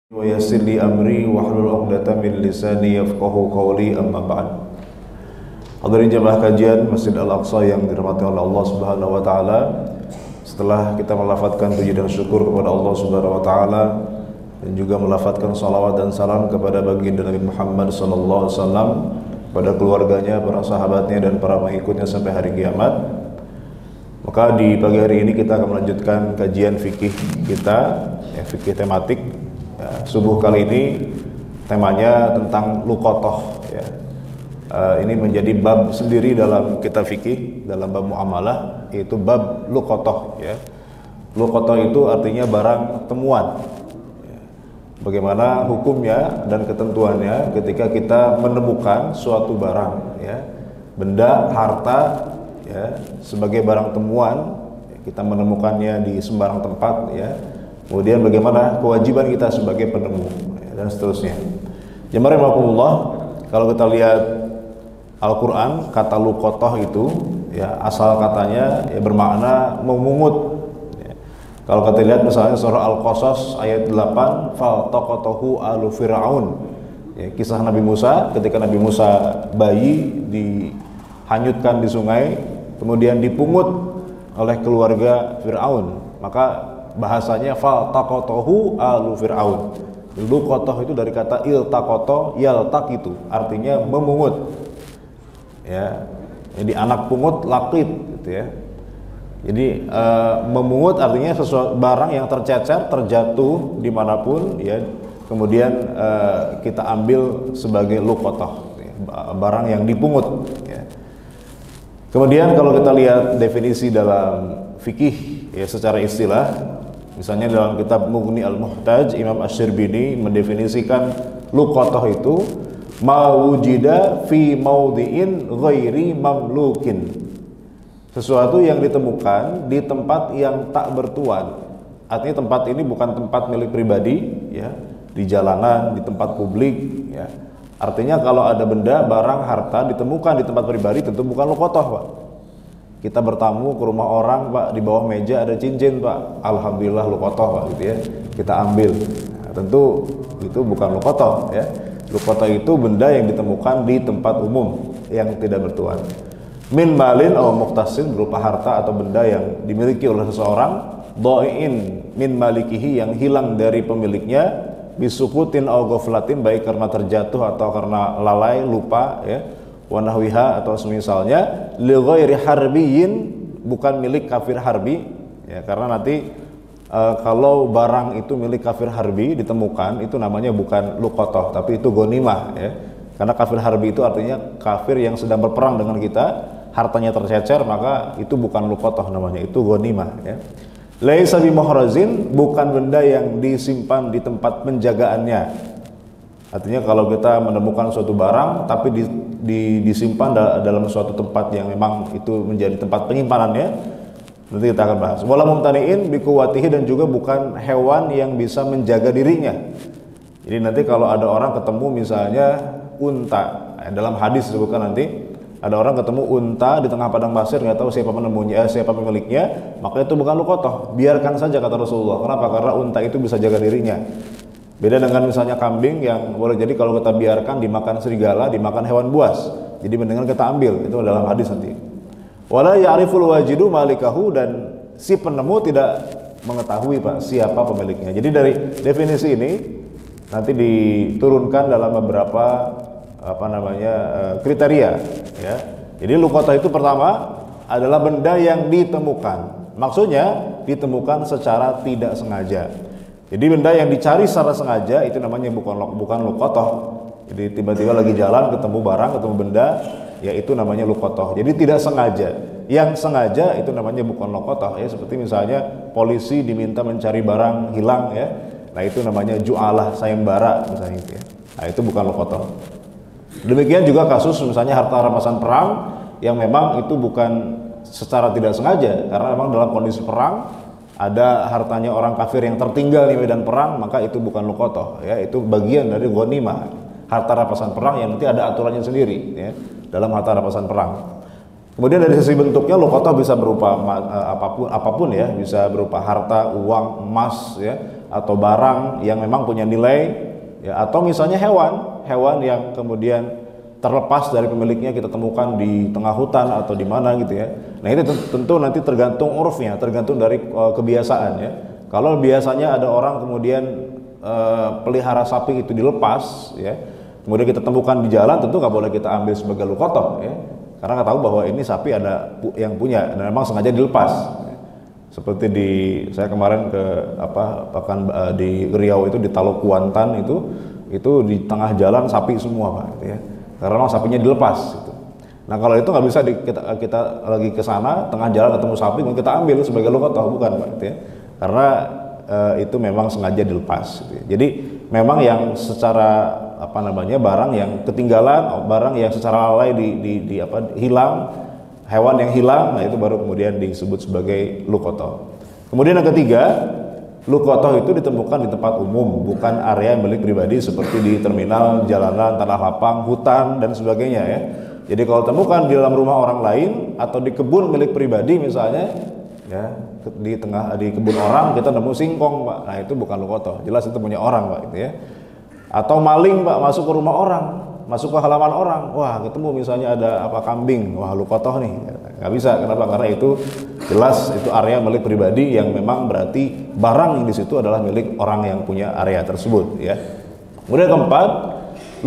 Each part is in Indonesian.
Wa yassir li amri wahlul 'uqdatam min lisani yafqahu qawli, amma ba'd. Hadirin jemaah kajian Masjid Al-Aqsa yang dirahmati oleh Allah Subhanahu wa taala. Setelah kita melafadzkan puji dan syukur kepada Allah Subhanahu wa taala dan juga melafadzkan salawat dan salam kepada baginda Nabi Muhammad sallallahu alaihi wasallam, kepada keluarganya, para sahabatnya dan para pengikutnya sampai hari kiamat. Maka di pagi hari ini kita akan melanjutkan kajian fikih kita, fikih tematik. Subuh kali ini temanya tentang luqathah, ya. Ini menjadi bab sendiri dalam kitab fikih, dalam bab muamalah, yaitu bab luqathah, ya. Luqathah itu artinya barang temuan, ya. Bagaimana hukumnya dan ketentuannya ketika kita menemukan suatu barang, ya, benda, harta, ya, sebagai barang temuan, kita menemukannya di sembarang tempat, ya. Kemudian bagaimana kewajiban kita sebagai penemu, ya, dan seterusnya. Jemaah rahimakumullah, kalau kita lihat Al-Quran, kata luqathah itu, ya, asal katanya ya bermakna memungut, ya. Kalau kita lihat misalnya surah Al-Qasas ayat 8, faltaqatahu alu fir'aun, ya, kisah Nabi Musa ketika Nabi Musa bayi dihanyutkan di sungai, kemudian dipungut oleh keluarga Fir'aun, maka bahasanya faltaqatahu alu fir'aun. Luqathah itu dari kata iltaqata yaltaqitu, artinya memungut, ya. Jadi anak pungut laqit gitu, ya. Jadi memungut artinya sesuatu barang yang tercecer, terjatuh dimanapun, ya, kemudian kita ambil sebagai luqathah, ya, barang yang dipungut, ya. Kemudian kalau kita lihat definisi dalam fikih, ya, secara istilah, misalnya dalam kitab Mughni Al-Muhtaj, Imam Asy-Syirbini mendefinisikan luqathah itu ma wujida fi maudhi'in ghairi mamlukin, sesuatu yang ditemukan di tempat yang tak bertuan. Artinya tempat ini bukan tempat milik pribadi, ya, di jalanan, di tempat publik, ya. Artinya kalau ada benda, barang, harta ditemukan di tempat pribadi, tentu bukan luqathah, Pak. Kita bertamu ke rumah orang, Pak, di bawah meja ada cincin, Pak, alhamdulillah luqathah, Pak, gitu, ya, kita ambil. Nah, tentu itu bukan luqathah, ya. Luqathah itu benda yang ditemukan di tempat umum yang tidak bertuan. Min malin aw muqtasin, berupa harta atau benda yang dimiliki oleh seseorang, dhai'in min malikihi, yang hilang dari pemiliknya, bisukutin aw ghaflatin, baik karena terjatuh atau karena lalai, lupa, ya, wa nahwiha, atau semisalnya, li ghairi harbiyin, bukan milik kafir harbi, ya, karena nanti kalau barang itu milik kafir harbi ditemukan, itu namanya bukan luqathah, tapi itu ghanimah, ya. Karena kafir harbi itu artinya kafir yang sedang berperang dengan kita, hartanya tercecer, maka itu bukan luqathah namanya, itu ghanimah, ya. Laisa bimuhrazin, bukan benda yang disimpan di tempat penjagaannya. Artinya kalau kita menemukan suatu barang tapi disimpan dalam suatu tempat yang memang itu menjadi tempat penyimpanannya, nanti kita akan bahas. Wala mumtani'in biquwwatihi, dan juga bukan hewan yang bisa menjaga dirinya. Jadi nanti kalau ada orang ketemu misalnya unta, dalam hadis disebutkan nanti ada orang ketemu unta di tengah padang pasir, nggak tahu siapa penemunya, siapa pemiliknya, maka itu bukan luqathah, biarkan saja, kata Rasulullah. Kenapa? Karena unta itu bisa jaga dirinya. Beda dengan misalnya kambing yang boleh jadi kalau kita biarkan dimakan serigala, dimakan hewan buas. Jadi mendingan kita ambil, itu dalam hadis nanti. Wala ya'riful wajidu malikahu, dan si penemu tidak mengetahui, Pak, siapa pemiliknya. Jadi dari definisi ini nanti diturunkan dalam beberapa kriteria, ya. Jadi luqathah itu pertama adalah benda yang ditemukan. Maksudnya ditemukan secara tidak sengaja. Jadi benda yang dicari secara sengaja itu namanya bukan luqathah. Jadi tiba-tiba lagi jalan ketemu barang, ketemu benda, ya itu namanya luqathah. Jadi tidak sengaja. Yang sengaja itu namanya bukan luqathah, ya. Seperti misalnya polisi diminta mencari barang hilang, ya. Nah itu namanya ju'alah, sayembara misalnya itu, ya. Nah itu bukan luqathah. Demikian juga kasus misalnya harta rampasan perang yang memang itu bukan secara tidak sengaja, karena memang dalam kondisi perang ada hartanya orang kafir yang tertinggal di medan perang, maka itu bukan luqathah, ya, itu bagian dari ghanimah, harta rampasan perang yang nanti ada aturannya sendiri, ya, dalam harta rampasan perang. Kemudian dari sisi bentuknya luqathah bisa berupa apapun ya, bisa berupa harta, uang, emas, ya, atau barang yang memang punya nilai, ya, atau misalnya hewan yang kemudian terlepas dari pemiliknya kita temukan di tengah hutan atau di mana gitu ya. Nah itu tentu nanti tergantung urufnya, tergantung dari kebiasaan ya. Kalau biasanya ada orang kemudian pelihara sapi itu dilepas ya, kemudian kita temukan di jalan, tentu nggak boleh kita ambil sebagai luqatah ya, karena nggak tahu bahwa ini sapi ada yang punya dan memang sengaja dilepas. Seperti saya kemarin ke di Riau itu di Taluk Kuantan itu di tengah jalan sapi semua Pak gitu ya, karena memang sapinya dilepas gitu. Nah kalau itu nggak bisa kita lagi ke sana tengah jalan ketemu sapi kemudian kita ambil sebagai luqatah, bukan Pak gitu ya, karena itu memang sengaja dilepas gitu ya. Jadi memang yang secara barang yang ketinggalan, barang yang secara lalai hilang, hewan yang hilang, nah itu baru kemudian disebut sebagai luqatah. Kemudian yang ketiga, luqatah itu ditemukan di tempat umum, bukan area milik pribadi seperti di terminal, jalanan, tanah lapang, hutan dan sebagainya ya. Jadi kalau temukan di dalam rumah orang lain atau di kebun milik pribadi misalnya ya, di kebun orang kita nemu singkong Pak, nah itu bukan luqatah, jelas itu punya orang Pak gitu ya. Atau maling Pak masuk ke rumah orang, masuk ke halaman orang, wah ketemu misalnya ada kambing, wah luqatah nih, nggak bisa. Kenapa? Karena itu jelas itu area milik pribadi yang memang berarti barang yang di situ adalah milik orang yang punya area tersebut ya. Kemudian keempat,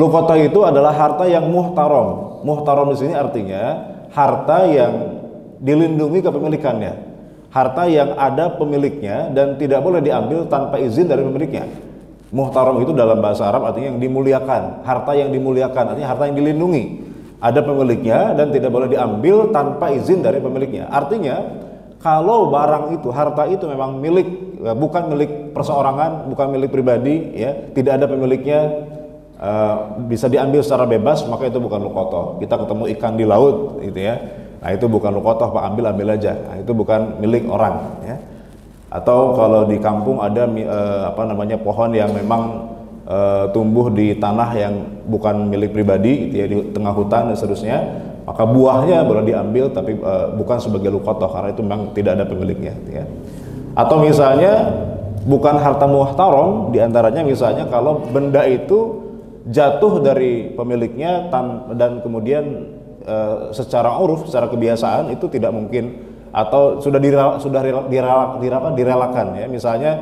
luqatah itu adalah harta yang muhtaram. Muhtaram di sini artinya harta yang dilindungi kepemilikannya, harta yang ada pemiliknya dan tidak boleh diambil tanpa izin dari pemiliknya. Muhtaram itu dalam bahasa Arab artinya yang dimuliakan, harta yang dimuliakan, artinya harta yang dilindungi, ada pemiliknya dan tidak boleh diambil tanpa izin dari pemiliknya. Artinya kalau barang itu, harta itu memang milik, bukan milik perseorangan, bukan milik pribadi ya, tidak ada pemiliknya, bisa diambil secara bebas, maka itu bukan luqatah. Kita ketemu ikan di laut gitu ya, nah itu bukan luqatah Pak, ambil aja, nah itu bukan milik orang ya. Atau kalau di kampung ada pohon yang memang tumbuh di tanah yang bukan milik pribadi gitu ya, di tengah hutan dan seterusnya, maka buahnya boleh diambil tapi bukan sebagai luqatah karena itu memang tidak ada pemiliknya gitu ya. Atau misalnya bukan harta muhtaram, diantaranya misalnya kalau benda itu jatuh dari pemiliknya dan kemudian secara uruf, secara kebiasaan itu tidak mungkin, atau sudah direlakan ya, misalnya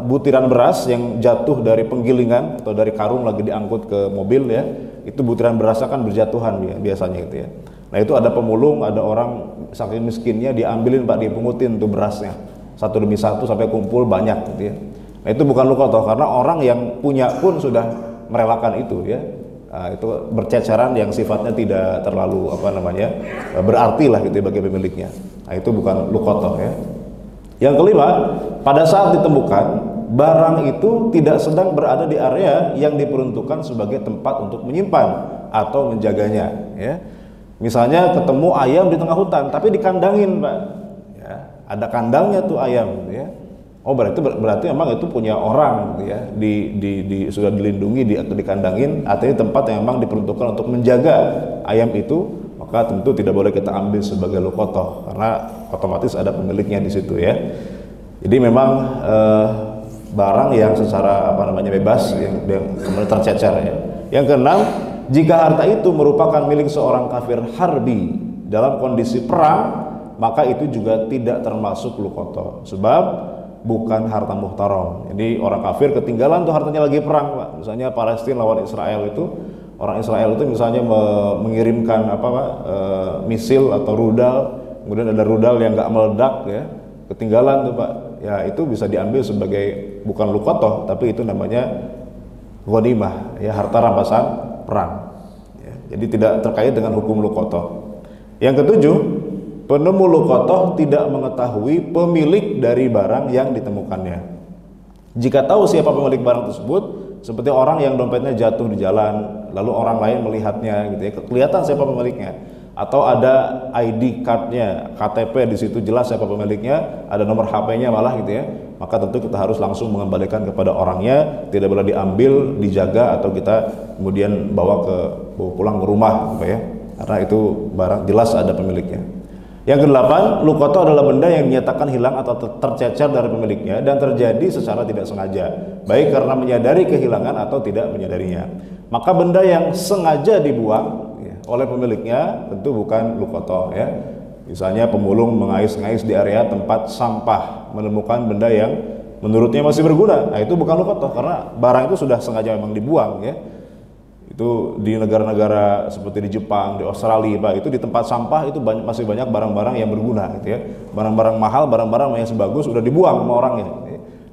butiran beras yang jatuh dari penggilingan atau dari karung lagi diangkut ke mobil ya, itu butiran berasnya kan berjatuhan biasanya gitu ya. Nah itu ada pemulung, ada orang saking miskinnya diambilin Pak, dipungutin tuh berasnya satu demi satu sampai kumpul banyak gitu ya. Nah itu bukan luqatah karena orang yang punya pun sudah merelakan itu ya. Nah, itu berceceran yang sifatnya tidak terlalu berarti lah gitu bagi pemiliknya. Nah itu bukan luqatah ya. Yang kelima, pada saat ditemukan barang itu tidak sedang berada di area yang diperuntukkan sebagai tempat untuk menyimpan atau menjaganya ya. Misalnya ketemu ayam di tengah hutan tapi dikandangin Pak ya, ada kandangnya tuh ayam gitu ya. Oh berarti memang itu punya orang gitu ya, sudah dilindungi, dikandangin, artinya tempat yang memang diperuntukkan untuk menjaga ayam itu, maka tentu tidak boleh kita ambil sebagai luqatah karena otomatis ada pemiliknya di situ ya. Jadi memang barang yang secara bebas yang kemudian tercecer ya. Yang keenam, jika harta itu merupakan milik seorang kafir harbi dalam kondisi perang, maka itu juga tidak termasuk luqatah sebab bukan harta muhtaram. Jadi orang kafir ketinggalan tuh hartanya lagi perang Pak. Misalnya Palestina lawan Israel itu, orang Israel itu misalnya mengirimkan misil atau rudal, kemudian ada rudal yang nggak meledak ya, ketinggalan tuh Pak. Ya itu bisa diambil sebagai bukan luqatah tapi itu namanya ghanimah ya, harta rampasan perang. Ya, jadi tidak terkait dengan hukum luqatah. Yang ketujuh, penemu luqatah tidak mengetahui pemilik dari barang yang ditemukannya. Jika tahu siapa pemilik barang tersebut, seperti orang yang dompetnya jatuh di jalan, lalu orang lain melihatnya gitu ya, kelihatan siapa pemiliknya, atau ada ID cardnya, KTP di situ jelas siapa pemiliknya, ada nomor HP-nya malah gitu ya, maka tentu kita harus langsung mengembalikan kepada orangnya, tidak boleh diambil, dijaga atau kita kemudian bawa pulang ke rumah gitu ya, karena itu barang jelas ada pemiliknya. Yang kedelapan, luqata adalah benda yang dinyatakan hilang atau tercecer dari pemiliknya dan terjadi secara tidak sengaja, baik karena menyadari kehilangan atau tidak menyadarinya. Maka benda yang sengaja dibuang ya, oleh pemiliknya tentu bukan luqata ya. Misalnya pemulung mengais-ngais di area tempat sampah, menemukan benda yang menurutnya masih berguna, nah itu bukan luqata karena barang itu sudah sengaja memang dibuang ya. Itu di negara-negara seperti di Jepang, di Australia, Pak, itu di tempat sampah itu masih banyak barang-barang yang berguna gitu ya. Barang-barang mahal, barang-barang yang sebagus udah dibuang sama orangnya.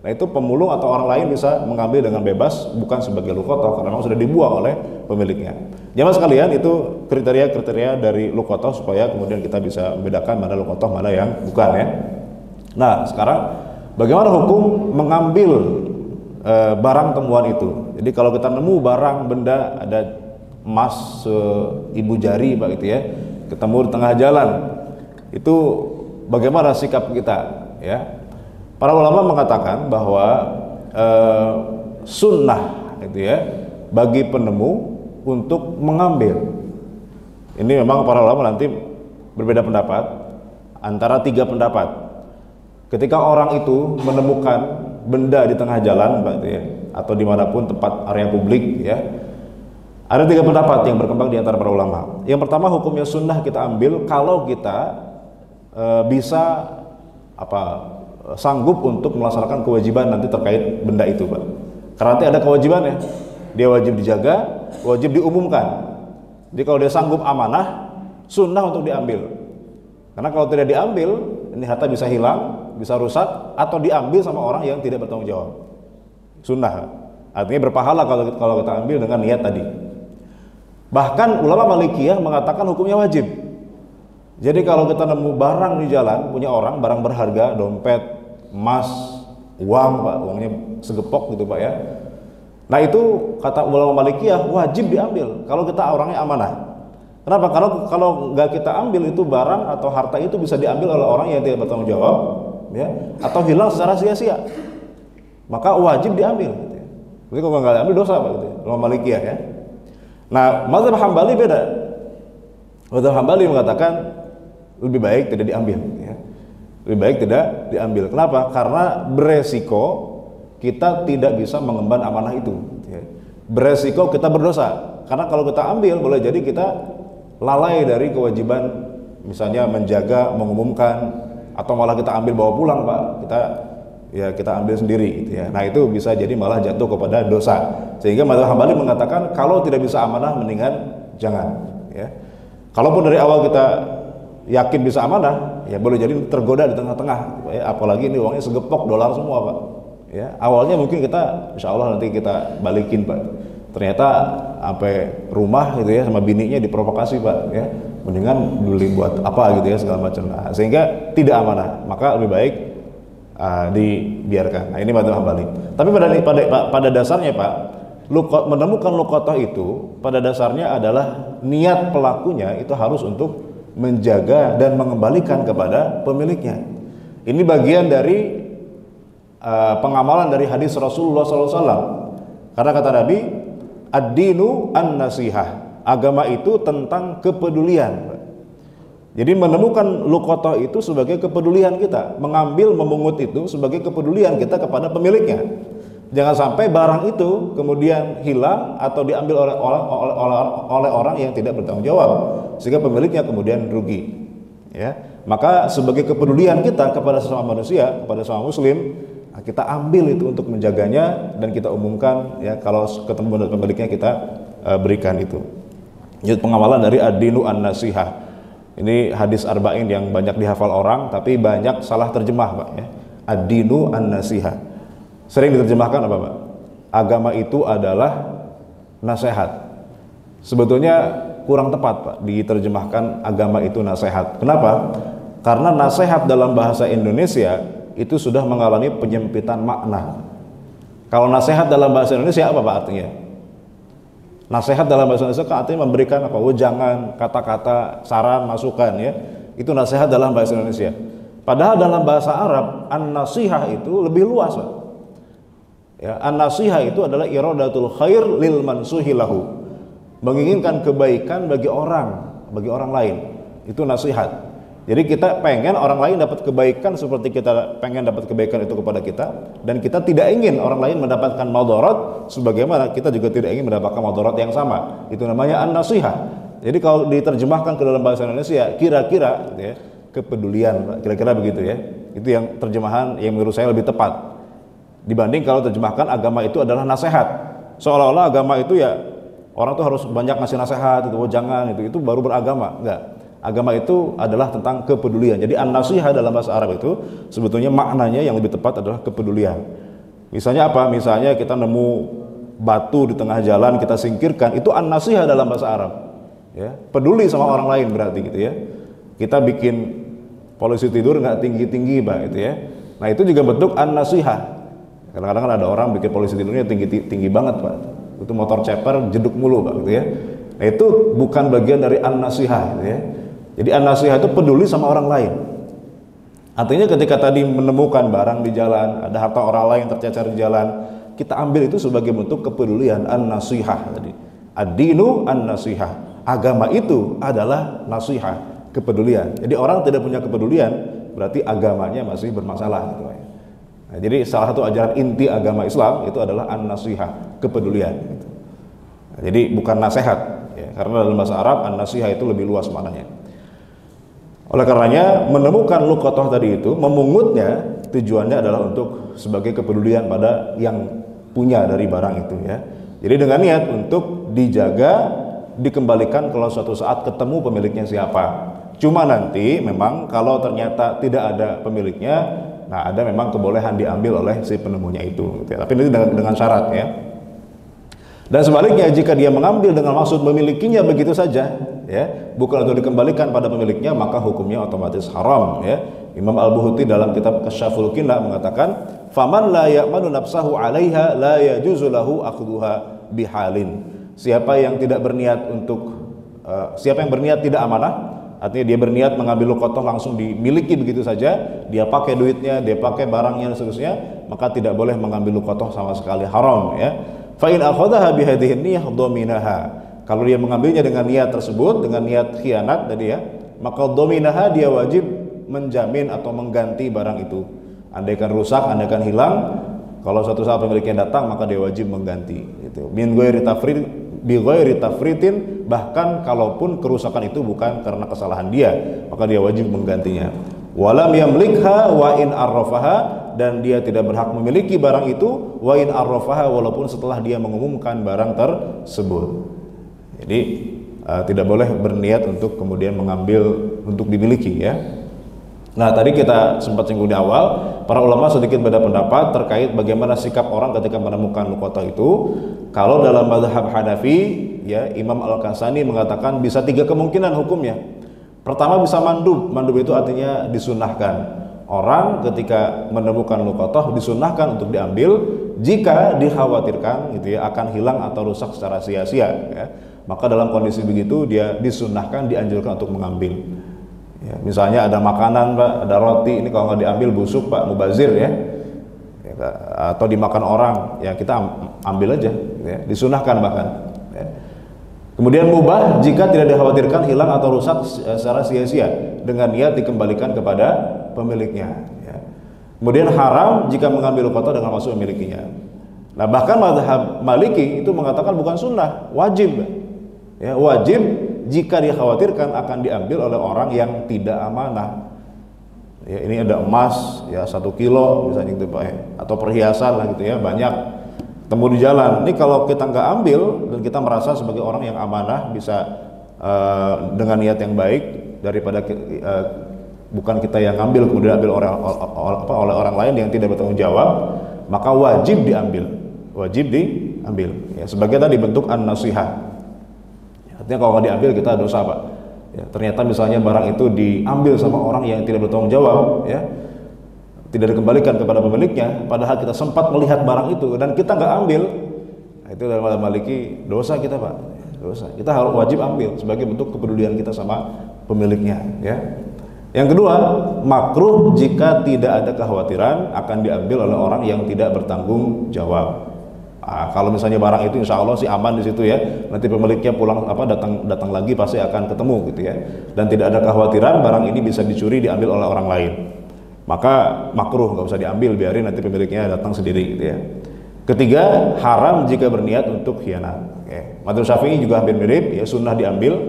Nah, itu pemulung atau orang lain bisa mengambil dengan bebas bukan sebagai luqata karena memang sudah dibuang oleh pemiliknya. Jamaah sekalian, itu kriteria-kriteria dari luqata supaya kemudian kita bisa membedakan mana luqata mana yang bukan ya. Nah, sekarang bagaimana hukum mengambil barang temuan itu? Jadi kalau kita nemu barang benda ada emas ibu jari Pak gitu ya, ketemu di tengah jalan, itu bagaimana sikap kita ya? Para ulama mengatakan bahwa sunnah itu ya bagi penemu untuk mengambil. Ini memang para ulama nanti berbeda pendapat antara 3 pendapat. Ketika orang itu menemukan benda di tengah jalan Pak ya, atau dimanapun tempat area publik ya, ada 3 pendapat yang berkembang di antara para ulama. Yang pertama, hukumnya sunnah kita ambil kalau kita bisa sanggup untuk melaksanakan kewajiban nanti terkait benda itu Pak. Karena nanti ada kewajibannya, dia wajib dijaga, wajib diumumkan. Jadi kalau dia sanggup amanah, sunnah untuk diambil. Karena kalau tidak diambil, ini harta bisa hilang, bisa rusak, atau diambil sama orang yang tidak bertanggung jawab. Sunnah, artinya berpahala kalau kita ambil dengan niat tadi. Bahkan ulama Malikiyah mengatakan hukumnya wajib. Jadi kalau kita nemu barang di jalan punya orang, barang berharga, dompet, emas, uang Pak, uangnya segepok gitu Pak ya. Nah itu kata ulama Malikiyah wajib diambil kalau kita orangnya amanah. Kenapa? Kalau nggak kita ambil itu barang atau harta itu bisa diambil oleh orang yang tidak bertanggung jawab, ya, atau hilang secara sia-sia. Maka wajib diambil. Gitu ya. Jadi kalau nggak diambil dosa Pak, gitu ya. Ulama Malikiyah ya. Nah, mazhab Hambali beda. Mazhab Hambali mengatakan lebih baik tidak diambil. Ya. Lebih baik tidak diambil. Kenapa? Karena beresiko kita tidak bisa mengemban amanah itu. Ya. Beresiko kita berdosa. Karena kalau kita ambil boleh jadi kita lalai dari kewajiban misalnya menjaga, mengumumkan, atau malah kita ambil bawa pulang Pak, kita ambil sendiri gitu ya. Nah itu bisa jadi malah jatuh kepada dosa. Sehingga mazhab Hambali mengatakan kalau tidak bisa amanah mendingan jangan ya. Kalaupun dari awal kita yakin bisa amanah, ya boleh jadi tergoda di tengah-tengah ya. Apalagi ini uangnya segepok dolar semua Pak ya. Awalnya mungkin kita insya Allah nanti kita balikin Pak, ternyata sampai rumah gitu ya sama bininya diprovokasi Pak ya, mendingan beli buat apa gitu ya segala macam. Nah, sehingga tidak amanah, maka lebih baik dibiarkan. Nah ini mazhab Hambali. Tapi pada dasarnya Pak, menemukan luqata itu pada dasarnya adalah niat pelakunya itu harus untuk menjaga dan mengembalikan kepada pemiliknya. Ini bagian dari pengamalan dari hadis Rasulullah SAW. Karena kata Nabi, ad-dinu an-nasihah, agama itu tentang kepedulian. Jadi menemukan luqata itu sebagai kepedulian kita, mengambil, memungut itu sebagai kepedulian kita kepada pemiliknya. Jangan sampai barang itu kemudian hilang atau diambil oleh orang yang tidak bertanggung jawab sehingga pemiliknya kemudian rugi. Ya, maka sebagai kepedulian kita kepada sesama manusia, kepada sesama muslim, kita ambil itu untuk menjaganya dan kita umumkan ya, kalau ketemu dengan pemiliknya kita berikan itu. Jadi pengamalan dari ad-dinu an-nasihah. Ini hadis arba'in yang banyak dihafal orang tapi banyak salah terjemah Pak ya. Ad-dinu an-nasihah. Sering diterjemahkan apa Pak? Agama itu adalah nasihat. Sebetulnya kurang tepat Pak diterjemahkan agama itu nasihat. Kenapa? Karena nasihat dalam bahasa Indonesia itu sudah mengalami penyempitan makna. Kalau nasihat dalam bahasa Indonesia apa Pak artinya? Nasihat dalam bahasa Indonesia artinya memberikan apa? Wejangan, kata-kata, saran, masukan ya. Itu nasihat dalam bahasa Indonesia. Padahal dalam bahasa Arab an-nasihah itu lebih luas Pak. Ya, an-nasihah itu adalah iradatul khair lil mansuhi lahu. Menginginkan kebaikan bagi orang lain. Itu nasihat. Jadi kita pengen orang lain dapat kebaikan seperti kita pengen dapat kebaikan itu kepada kita, dan kita tidak ingin orang lain mendapatkan madarat sebagaimana kita juga tidak ingin mendapatkan madarat yang sama. Itu namanya an-nasihah. Jadi kalau diterjemahkan ke dalam bahasa Indonesia, kira-kira gitu ya, kepedulian, kira-kira begitu ya. Itu yang terjemahan yang menurut saya lebih tepat dibanding kalau terjemahkan agama itu adalah nasihat. Seolah-olah agama itu ya orang tuh harus banyak ngasih nasihat, itu jangan, itu baru beragama. Enggak. Agama itu adalah tentang kepedulian. Jadi an-nasihah dalam bahasa Arab itu sebetulnya maknanya yang lebih tepat adalah kepedulian. Misalnya apa? Misalnya kita nemu batu di tengah jalan, kita singkirkan, itu an-nasihah dalam bahasa Arab. Ya, peduli sama orang lain berarti gitu ya. Kita bikin polisi tidur nggak tinggi-tinggi, Pak, gitu ya. Nah, itu juga bentuk an-nasihah. Kadang-kadang kan ada orang bikin polisi tidurnya tinggi banget, Pak. Itu motor ceper jeduk mulu, Pak, gitu ya. Nah, itu bukan bagian dari an-nasihah, gitu ya. Jadi an-nasihah itu peduli sama orang lain. Artinya ketika tadi menemukan barang di jalan, ada harta orang lain tercecer di jalan, kita ambil itu sebagai bentuk kepedulian, an-nasihah tadi. Ad-dinu an-nasihah. Agama itu adalah nasihah, kepedulian. Jadi orang tidak punya kepedulian, berarti agamanya masih bermasalah gitu ya. Nah, jadi salah satu ajaran inti agama Islam itu adalah an-nasihah, kepedulian gitu. Nah, jadi bukan nasihat ya, karena dalam bahasa Arab an-nasihah itu lebih luas maknanya. Oleh karenanya menemukan luqatah tadi itu, memungutnya tujuannya adalah untuk sebagai kepedulian pada yang punya dari barang itu ya. Jadi dengan niat untuk dijaga, dikembalikan kalau suatu saat ketemu pemiliknya siapa. Cuma nanti memang kalau ternyata tidak ada pemiliknya, nah ada memang kebolehan diambil oleh si penemunya itu gitu ya. Tapi ini dengan syarat ya. Dan sebaliknya jika dia mengambil dengan maksud memilikinya begitu saja ya, bukan untuk dikembalikan pada pemiliknya, maka hukumnya otomatis haram ya. Imam Al-Buhuti dalam kitab Kasyaful Qina mengatakan, "Faman la ya'manu nafsahu 'alaiha la yajuzu lahu akhdhuha bihalin." Siapa yang tidak berniat untuk siapa yang berniat tidak amanah, artinya dia berniat mengambil luqatah langsung dimiliki begitu saja, dia pakai duitnya, dia pakai barangnya dan seterusnya, maka tidak boleh mengambil luqatah sama sekali, haram ya. Fa in akhadhaha bi hadhihi niyyah dhaminaha. Kalau dia mengambilnya dengan niat tersebut, dengan niat khianat tadi ya, maka dhaminaha, dia wajib menjamin atau mengganti barang itu. Andaikan rusak, andaikan hilang, kalau suatu saat pemiliknya datang, maka dia wajib mengganti itu. Min ghairi tafrid bi ghairi tafritin, bahkan kalaupun kerusakan itu bukan karena kesalahan dia, maka dia wajib menggantinya. Walam yamlikha wa in arrafaha, dan dia tidak berhak memiliki barang itu wa in arrafaha, walaupun setelah dia mengumumkan barang tersebut. Jadi tidak boleh berniat untuk kemudian mengambil untuk dimiliki ya. Nah, tadi kita sempat singgung di awal, para ulama sedikit beda pendapat terkait bagaimana sikap orang ketika menemukan luqatah itu. Kalau dalam mazhab Hanafi ya, Imam Al-Kasani mengatakan bisa 3 kemungkinan hukumnya. Pertama bisa mandub. Mandub itu artinya disunahkan. Orang ketika menemukan luqatah disunahkan untuk diambil jika dikhawatirkan gitu ya akan hilang atau rusak secara sia-sia ya. Maka dalam kondisi begitu dia disunahkan, dianjurkan untuk mengambil. Ya, misalnya ada makanan, Pak, ada roti, ini kalau nggak diambil busuk, Pak, mubazir ya. Atau dimakan orang, ya kita ambil aja ya. Disunahkan bahkan ya. Kemudian mubah jika tidak dikhawatirkan hilang atau rusak secara sia-sia, dengan niat dikembalikan kepada pemiliknya ya. Kemudian haram jika mengambil luqatah dengan maksud memilikinya. Nah, bahkan mazhab Maliki itu mengatakan bukan sunnah, wajib ya, wajib jika dikhawatirkan akan diambil oleh orang yang tidak amanah ya. Ini ada emas ya 1 kilo misalnya gitu Pak ya, atau perhiasan lah gitu ya, banyak temu di jalan. Ini kalau kita nggak ambil dan kita merasa sebagai orang yang amanah, bisa dengan niat yang baik, daripada bukan kita yang ngambil kemudian ambil oleh orang lain yang tidak bertanggung jawab, maka wajib diambil, ya, sebagai tadi bentuk an-nasihah. Artinya kalau nggak diambil kita dosa, Pak ya. Ternyata misalnya barang itu diambil sama orang yang tidak bertanggung jawab ya, tidak dikembalikan kepada pemiliknya, padahal kita sempat melihat barang itu dan kita nggak ambil, nah, itu dalam mazhab Maliki dosa kita, Pak, dosa. Kita harus wajib ambil sebagai bentuk kepedulian kita sama pemiliknya ya. Yang kedua, makruh jika tidak ada kekhawatiran akan diambil oleh orang yang tidak bertanggung jawab Kalau misalnya barang itu insya Allah sih aman di situ ya. Nanti pemiliknya pulang datang lagi pasti akan ketemu gitu ya. Dan tidak ada kekhawatiran barang ini bisa dicuri diambil oleh orang lain. Maka makruh, nggak usah diambil, biarin nanti pemiliknya datang sendiri gitu ya. Ketiga, haram jika berniat untuk khianat. Madzhab Syafi'i juga hampir mirip ya, sunnah diambil.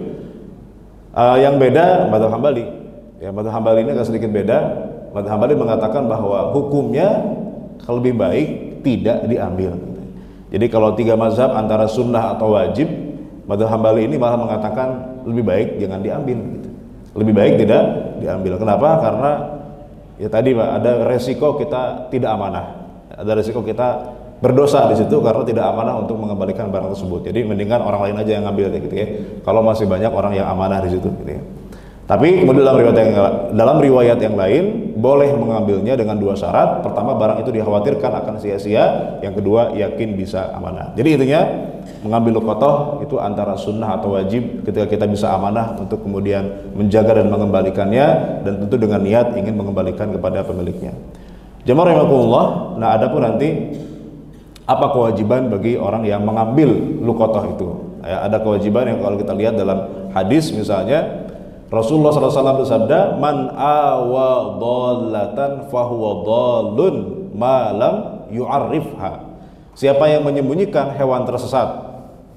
Yang beda madzhab Hambali. Ya, madzhab Hambali ini agak sedikit beda. Madzhab Hambali mengatakan bahwa hukumnya lebih baik tidak diambil. Jadi kalau tiga mazhab antara sunnah atau wajib, madzhab Hambali ini malah mengatakan lebih baik jangan diambil gitu. Lebih baik tidak diambil. Kenapa? Karena ya tadi Pak, ada resiko kita tidak amanah. Ada resiko kita berdosa di situ karena tidak amanah untuk mengembalikan barang tersebut. Jadi mendingan orang lain aja yang ngambil gitu ya. Kalau masih banyak orang yang amanah di situ gitu ya. Tapi kemudian dalam riwayat yang lain boleh mengambilnya dengan dua syarat. Pertama, barang itu dikhawatirkan akan sia-sia. Yang kedua, yakin bisa amanah. Jadi intinya mengambil luqatah itu antara sunnah atau wajib ketika kita bisa amanah untuk kemudian menjaga dan mengembalikannya, dan tentu dengan niat ingin mengembalikan kepada pemiliknya. Jamaah rahimakumullah. Nah, adapun nanti apa kewajiban bagi orang yang mengambil luqatah itu? Ya, ada kewajiban yang kalau kita lihat dalam hadis misalnya Rasulullah SAW bersabda, man awa dhallatan fahuwa dhallun malam yu'arrifha. Siapa yang menyembunyikan hewan tersesat,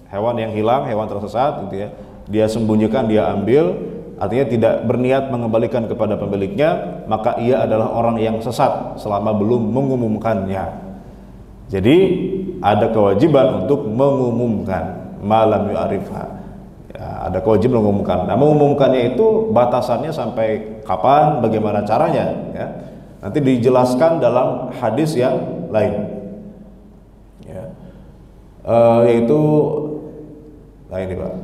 hewan yang hilang, hewan tersesat gitu ya, dia sembunyikan, dia ambil, artinya tidak berniat mengembalikan kepada pemiliknya, maka ia adalah orang yang sesat selama belum mengumumkannya. Jadi ada kewajiban untuk mengumumkan malam yu'arrifha. Ya, ada kewajiban mengumumkan. Nah, mengumumkannya itu batasannya sampai kapan, bagaimana caranya ya. Nanti dijelaskan dalam hadis yang lain ya. Yaitu nah ini Pak,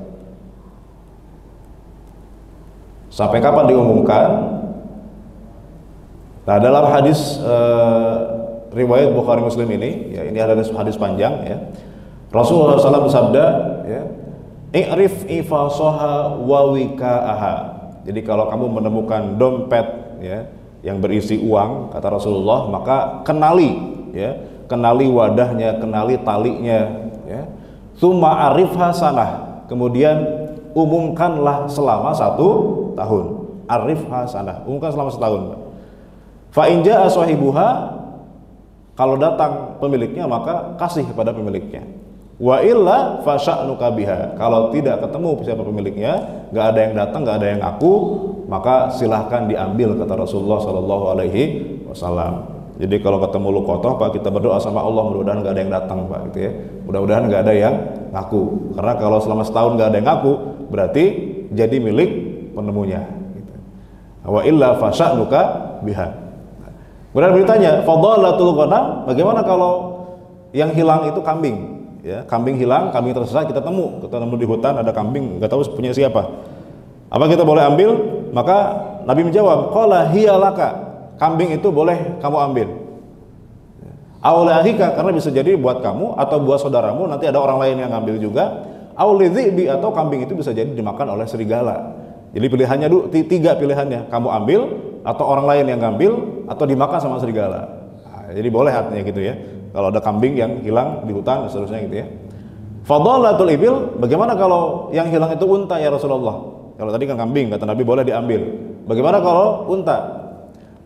sampai kapan diumumkan. Nah, dalam hadis riwayat Bukhari Muslim ini ya, ini ada hadis panjang ya. Rasulullah SAW bersabda ya, i'rif ifasoha wa wika'aha. Jadi kalau kamu menemukan dompet ya yang berisi uang, kata Rasulullah, maka kenali ya, kenali wadahnya, kenali talinya ya. Tsumma arifha sanah, kemudian umumkanlah selama 1 tahun. Arifha sanah, umumkan selama 1 tahun. Fa in jaa sahibuha, kalau datang pemiliknya maka kasih kepada pemiliknya. Wa illa fasya'nuka biha. Kalau tidak ketemu siapa pemiliknya, nggak ada yang datang, nggak ada yang ngaku, maka silahkan diambil, kata Rasulullah Shallallahu Alaihi Wasallam. Jadi kalau ketemu luqatah Pak, kita berdoa sama Allah, mudah-mudahan nggak ada yang datang Pak gitu ya. Mudah-mudahan nggak ada yang ngaku. Karena kalau selama setahun nggak ada yang ngaku, berarti jadi milik penemunya. Gitu. Wa illa fasya'nuka biha. Kemudian bertanya, fadhalatul ghanam, bagaimana kalau yang hilang itu kambing? Ya, kambing hilang, kambing tersesat, kita nemu di hutan ada kambing, nggak tahu punya siapa. Apa kita boleh ambil? Maka Nabi menjawab, qala hiya laka, kambing itu boleh kamu ambil. Aulahika, karena bisa jadi buat kamu atau buat saudaramu, nanti ada orang lain yang ngambil juga. Aulidhibi, atau kambing itu bisa jadi dimakan oleh serigala. Jadi pilihannya 3 pilihannya, kamu ambil atau orang lain yang ngambil atau dimakan sama serigala. Nah, jadi boleh artinya gitu ya. Kalau ada kambing yang hilang di hutan dan seterusnya gitu ya. Fadhalatul ibil, bagaimana kalau yang hilang itu unta ya Rasulullah? Kalau tadi kan kambing, kata Nabi boleh diambil. Bagaimana kalau unta?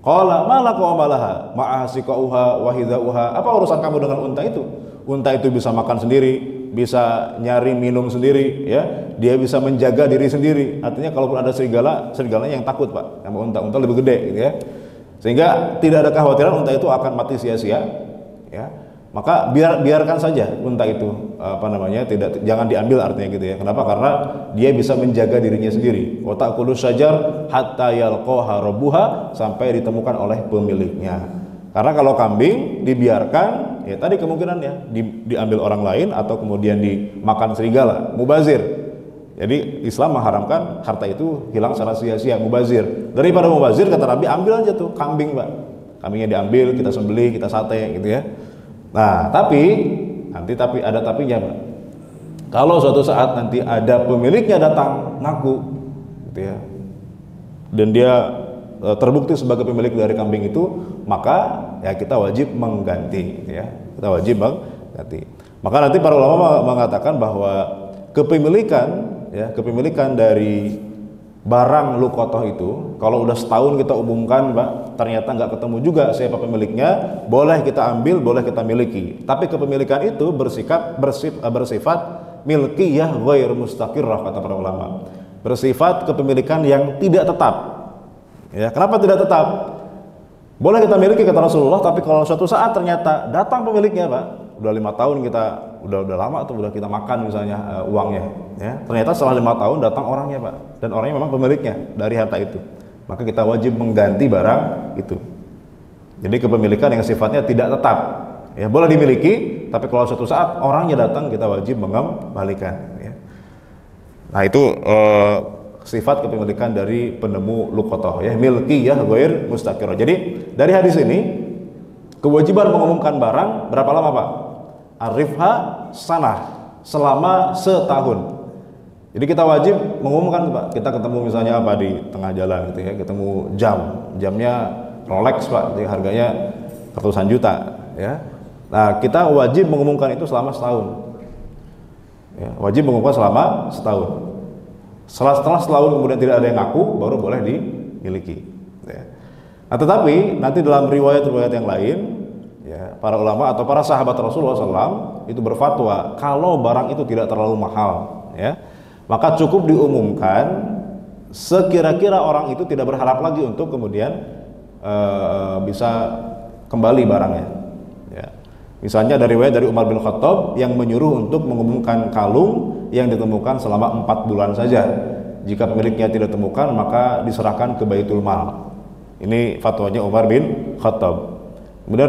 Qala malaka wa malaha ma'asiqauha wa hidauha. Apa urusan kamu dengan unta itu? Unta itu bisa makan sendiri, bisa nyari minum sendiri ya. Dia bisa menjaga diri sendiri. Artinya kalaupun ada serigala, serigalanya yang takut Pak. Sama unta lebih gede gitu ya. Sehingga tidak ada kekhawatiran unta itu akan mati sia-sia. Ya, maka biarkan saja unta itu jangan diambil artinya gitu ya. Kenapa? Karena dia bisa menjaga dirinya sendiri. Wa ta'kulu syajar hatta yalqaha rabbuha, sampai ditemukan oleh pemiliknya. Karena kalau kambing dibiarkan, ya tadi kemungkinannya diambil orang lain atau kemudian dimakan serigala, mubazir. Jadi Islam mengharamkan harta itu hilang secara sia-sia, mubazir. Daripada mubazir, kata Nabi, ambil aja tuh kambing Pak. Kambingnya diambil, kita sembelih, kita sate gitu ya. Nah, tapi ada tapinya Pak. Kalau suatu saat nanti ada pemiliknya datang ngaku gitu ya, dan dia terbukti sebagai pemilik dari kambing itu, maka ya kita wajib mengganti gitu ya. Kita wajib mengganti. Maka nanti para ulama mengatakan bahwa kepemilikan dari barang luqatah itu, kalau udah setahun kita umumkan, Pak, ternyata nggak ketemu juga siapa pemiliknya, boleh kita ambil, boleh kita miliki. Tapi kepemilikan itu bersifat milkiyah ghair mustaqirrah, kata para ulama. Bersifat kepemilikan yang tidak tetap. Ya, kenapa tidak tetap? Boleh kita miliki, kata Rasulullah, tapi kalau suatu saat ternyata datang pemiliknya, Pak, udah 5 tahun kita udah lama atau udah kita makan misalnya uangnya, ya, ternyata setelah 5 tahun datang orangnya, Pak, dan orangnya memang pemiliknya dari harta itu, maka kita wajib mengganti barang itu. Jadi kepemilikan yang sifatnya tidak tetap, ya, boleh dimiliki, tapi kalau suatu saat orangnya datang kita wajib mengembalikan, ya. Nah itu sifat kepemilikan dari penemu luqatah, ya, milkiyah ghair mustaqirrah. Jadi dari hadis ini kewajiban mengumumkan barang berapa lama, Pak? Arifha sanah, selama setahun. Jadi kita wajib mengumumkan, Pak. Kita ketemu misalnya apa di tengah jalan gitu, ya, ketemu jamnya Rolex, Pak, jadi harganya ratusan juta, ya. Nah kita wajib mengumumkan itu selama setahun, ya, wajib mengumumkan selama setahun. Setelah setahun kemudian tidak ada yang ngaku, baru boleh dimiliki, ya. Nah, tetapi nanti dalam riwayat-riwayat yang lain, ya, para ulama atau para sahabat Rasulullah SAW itu berfatwa kalau barang itu tidak terlalu mahal, ya, maka cukup diumumkan sekira-kira orang itu tidak berharap lagi untuk kemudian bisa kembali barangnya, ya. Misalnya dari riwayat dari Umar bin Khattab yang menyuruh untuk mengumumkan kalung yang ditemukan selama 4 bulan saja. Jika pemiliknya tidak ditemukan, maka diserahkan ke Baitul Mal. Ini fatwanya Umar bin Khattab. Kemudian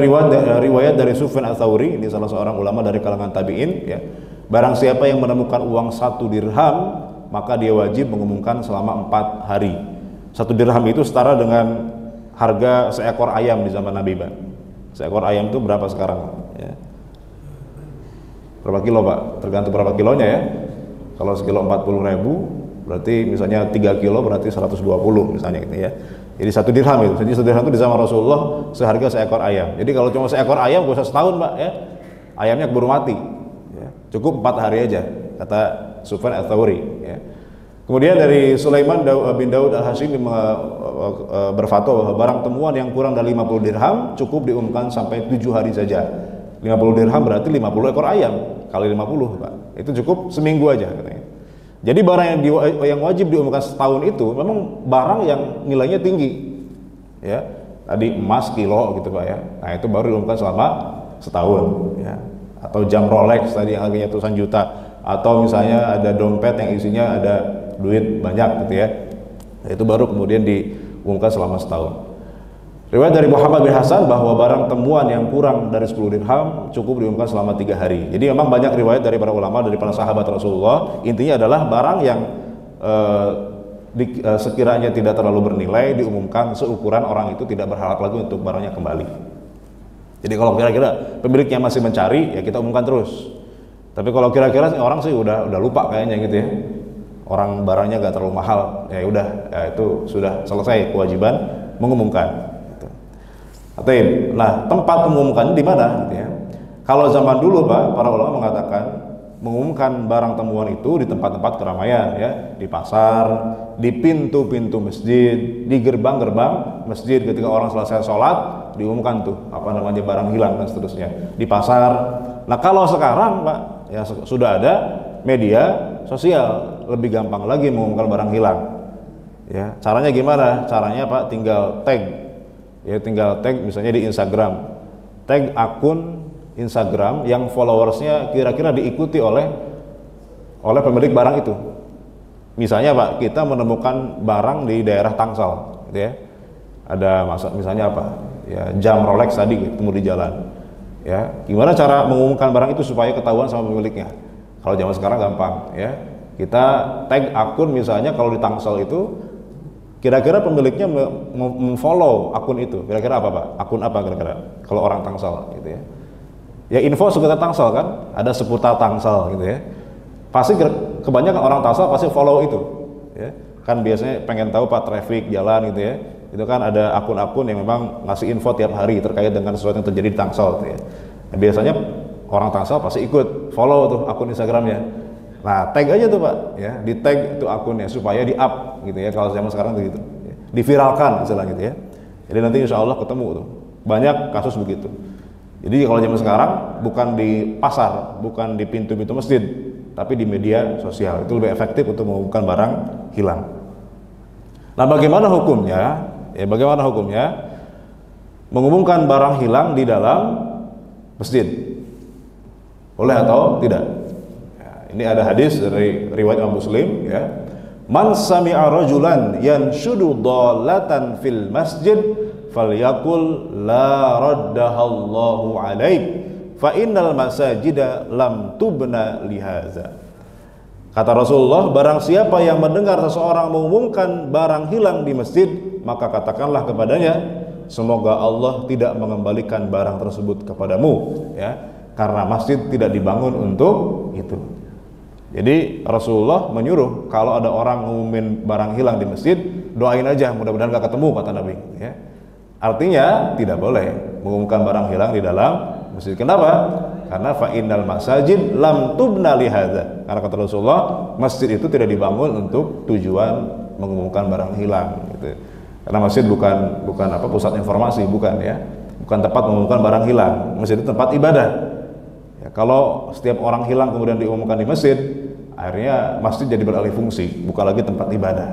riwayat dari Sufyan Ats-Tsauri, ini salah seorang ulama dari kalangan tabi'in, ya. Barang siapa yang menemukan uang 1 dirham, maka dia wajib mengumumkan selama 4 hari. 1 dirham itu setara dengan harga seekor ayam di zaman Nabi, Pak. Seekor ayam itu berapa sekarang, ya? Berapa kilo, Pak? Tergantung berapa kilonya, ya. Kalau sekilo 40.000, berarti misalnya 3 kilo berarti 120 misalnya gitu, ya. Jadi 1 dirham itu. Jadi 1 dirham itu di zaman Rasulullah seharga seekor ayam. Jadi kalau cuma seekor ayam gak usah setahun, Pak, ya. Ayamnya keburu mati, ya. Cukup 4 hari aja, kata Sufyan Ats-Tsauri, ya. Kemudian dari Sulaiman bin Daud Al-Hashimi berfatwa bahwa barang temuan yang kurang dari 50 dirham cukup diumumkan sampai 7 hari saja. 50 dirham berarti 50 ekor ayam kali 50, Pak. Itu cukup seminggu aja katanya. Jadi barang yang wajib diumumkan setahun itu memang barang yang nilainya tinggi, ya. Tadi emas kilo gitu, Pak, ya. Nah itu baru diumumkan selama setahun, ya. Atau jam Rolex tadi yang harganya ratusan juta, atau misalnya ada dompet yang isinya ada duit banyak gitu, ya. Nah, itu baru kemudian diumumkan selama setahun. Riwayat dari Muhammad bin Hasan bahwa barang temuan yang kurang dari 10 dirham cukup diumumkan selama 3 hari. Jadi memang banyak riwayat dari para ulama, dari para sahabat Rasulullah. Intinya adalah barang yang sekiranya tidak terlalu bernilai diumumkan seukuran orang itu tidak berharap lagi untuk barangnya kembali. Jadi kalau kira-kira pemiliknya masih mencari, ya kita umumkan terus. Tapi kalau kira-kira orang sih udah lupa kayaknya gitu, ya. Orang barangnya gak terlalu mahal, ya udah, ya itu sudah selesai kewajiban mengumumkan. Nah, tempat mengumumkan di mana, gitu, ya. Kalau zaman dulu, Pak, para ulama mengatakan mengumumkan barang temuan itu di tempat-tempat keramaian, ya, di pasar, di pintu-pintu masjid, di gerbang-gerbang masjid. Ketika orang selesai sholat diumumkan tuh apa namanya barang hilang dan seterusnya di pasar. Nah kalau sekarang, Pak, ya sudah ada media sosial, lebih gampang lagi mengumumkan barang hilang, ya. Caranya gimana? Caranya, Pak, tinggal tag, ya, tinggal tag misalnya di Instagram, tag akun Instagram yang followersnya kira-kira diikuti oleh pemilik barang itu. Misalnya, Pak, kita menemukan barang di daerah Tangsel, gitu, ya. Ada misalnya apa? Ya, jam Rolex tadi ketemu di jalan. Ya, gimana cara mengumumkan barang itu supaya ketahuan sama pemiliknya? Kalau zaman sekarang gampang, ya. Kita tag akun misalnya kalau di Tangsel itu kira-kira pemiliknya memfollow akun itu. Kira-kira apa, Pak? Akun apa kira-kira? Kalau orang Tangsel, gitu, ya. Ya info seputar Tangsel kan, ada seputar Tangsel, gitu, ya. Pasti kebanyakan orang Tangsel pasti follow itu, ya. Kan biasanya pengen tahu, Pak, traffic jalan, gitu, ya. Itu kan ada akun-akun yang memang ngasih info tiap hari terkait dengan sesuatu yang terjadi di Tangsel, gitu, ya. Nah, biasanya orang Tangsel pasti ikut follow tuh akun Instagramnya. Nah, tag aja tuh Pak, ya, di tag itu akunnya supaya di up gitu ya. Kalau zaman sekarang begitu, ya. Diviralkan istilahnya gitu ya. Jadi nanti insya Allah ketemu tuh. Banyak kasus begitu. Jadi kalau zaman sekarang bukan di pasar, bukan di pintu-pintu masjid, tapi di media sosial. Itu lebih efektif untuk mengumumkan barang hilang. Nah, bagaimana hukumnya? Ya, bagaimana hukumnya mengumumkan barang hilang di dalam masjid? Boleh atau tidak? Ya, ini ada hadis dari riwayat Imam Muslim, ya. Man sami'a rajulan yanshudu dhalatan fil masjid falyakul la raddahallahu alaik fa innal masajida lam tubna lihaza. Kata Rasulullah, barang siapa yang mendengar seseorang mengumumkan barang hilang di masjid, maka katakanlah kepadanya, semoga Allah tidak mengembalikan barang tersebut kepadamu, ya, karena masjid tidak dibangun untuk itu. Jadi Rasulullah menyuruh kalau ada orang ngumumin barang hilang di masjid, doain aja, mudah-mudahan gak ketemu, kata Nabi, ya. Artinya tidak boleh mengumumkan barang hilang di dalam masjid. Kenapa? Karena fa'innal masajid lam tubna lihadza. Karena kata Rasulullah, masjid itu tidak dibangun untuk tujuan mengumumkan barang hilang, gitu. Karena masjid bukan apa, pusat informasi, bukan, ya. Bukan tempat mengumumkan barang hilang. Masjid itu tempat ibadah. Ya, kalau setiap orang hilang kemudian diumumkan di masjid, akhirnya masjid jadi beralih fungsi, bukan lagi tempat ibadah,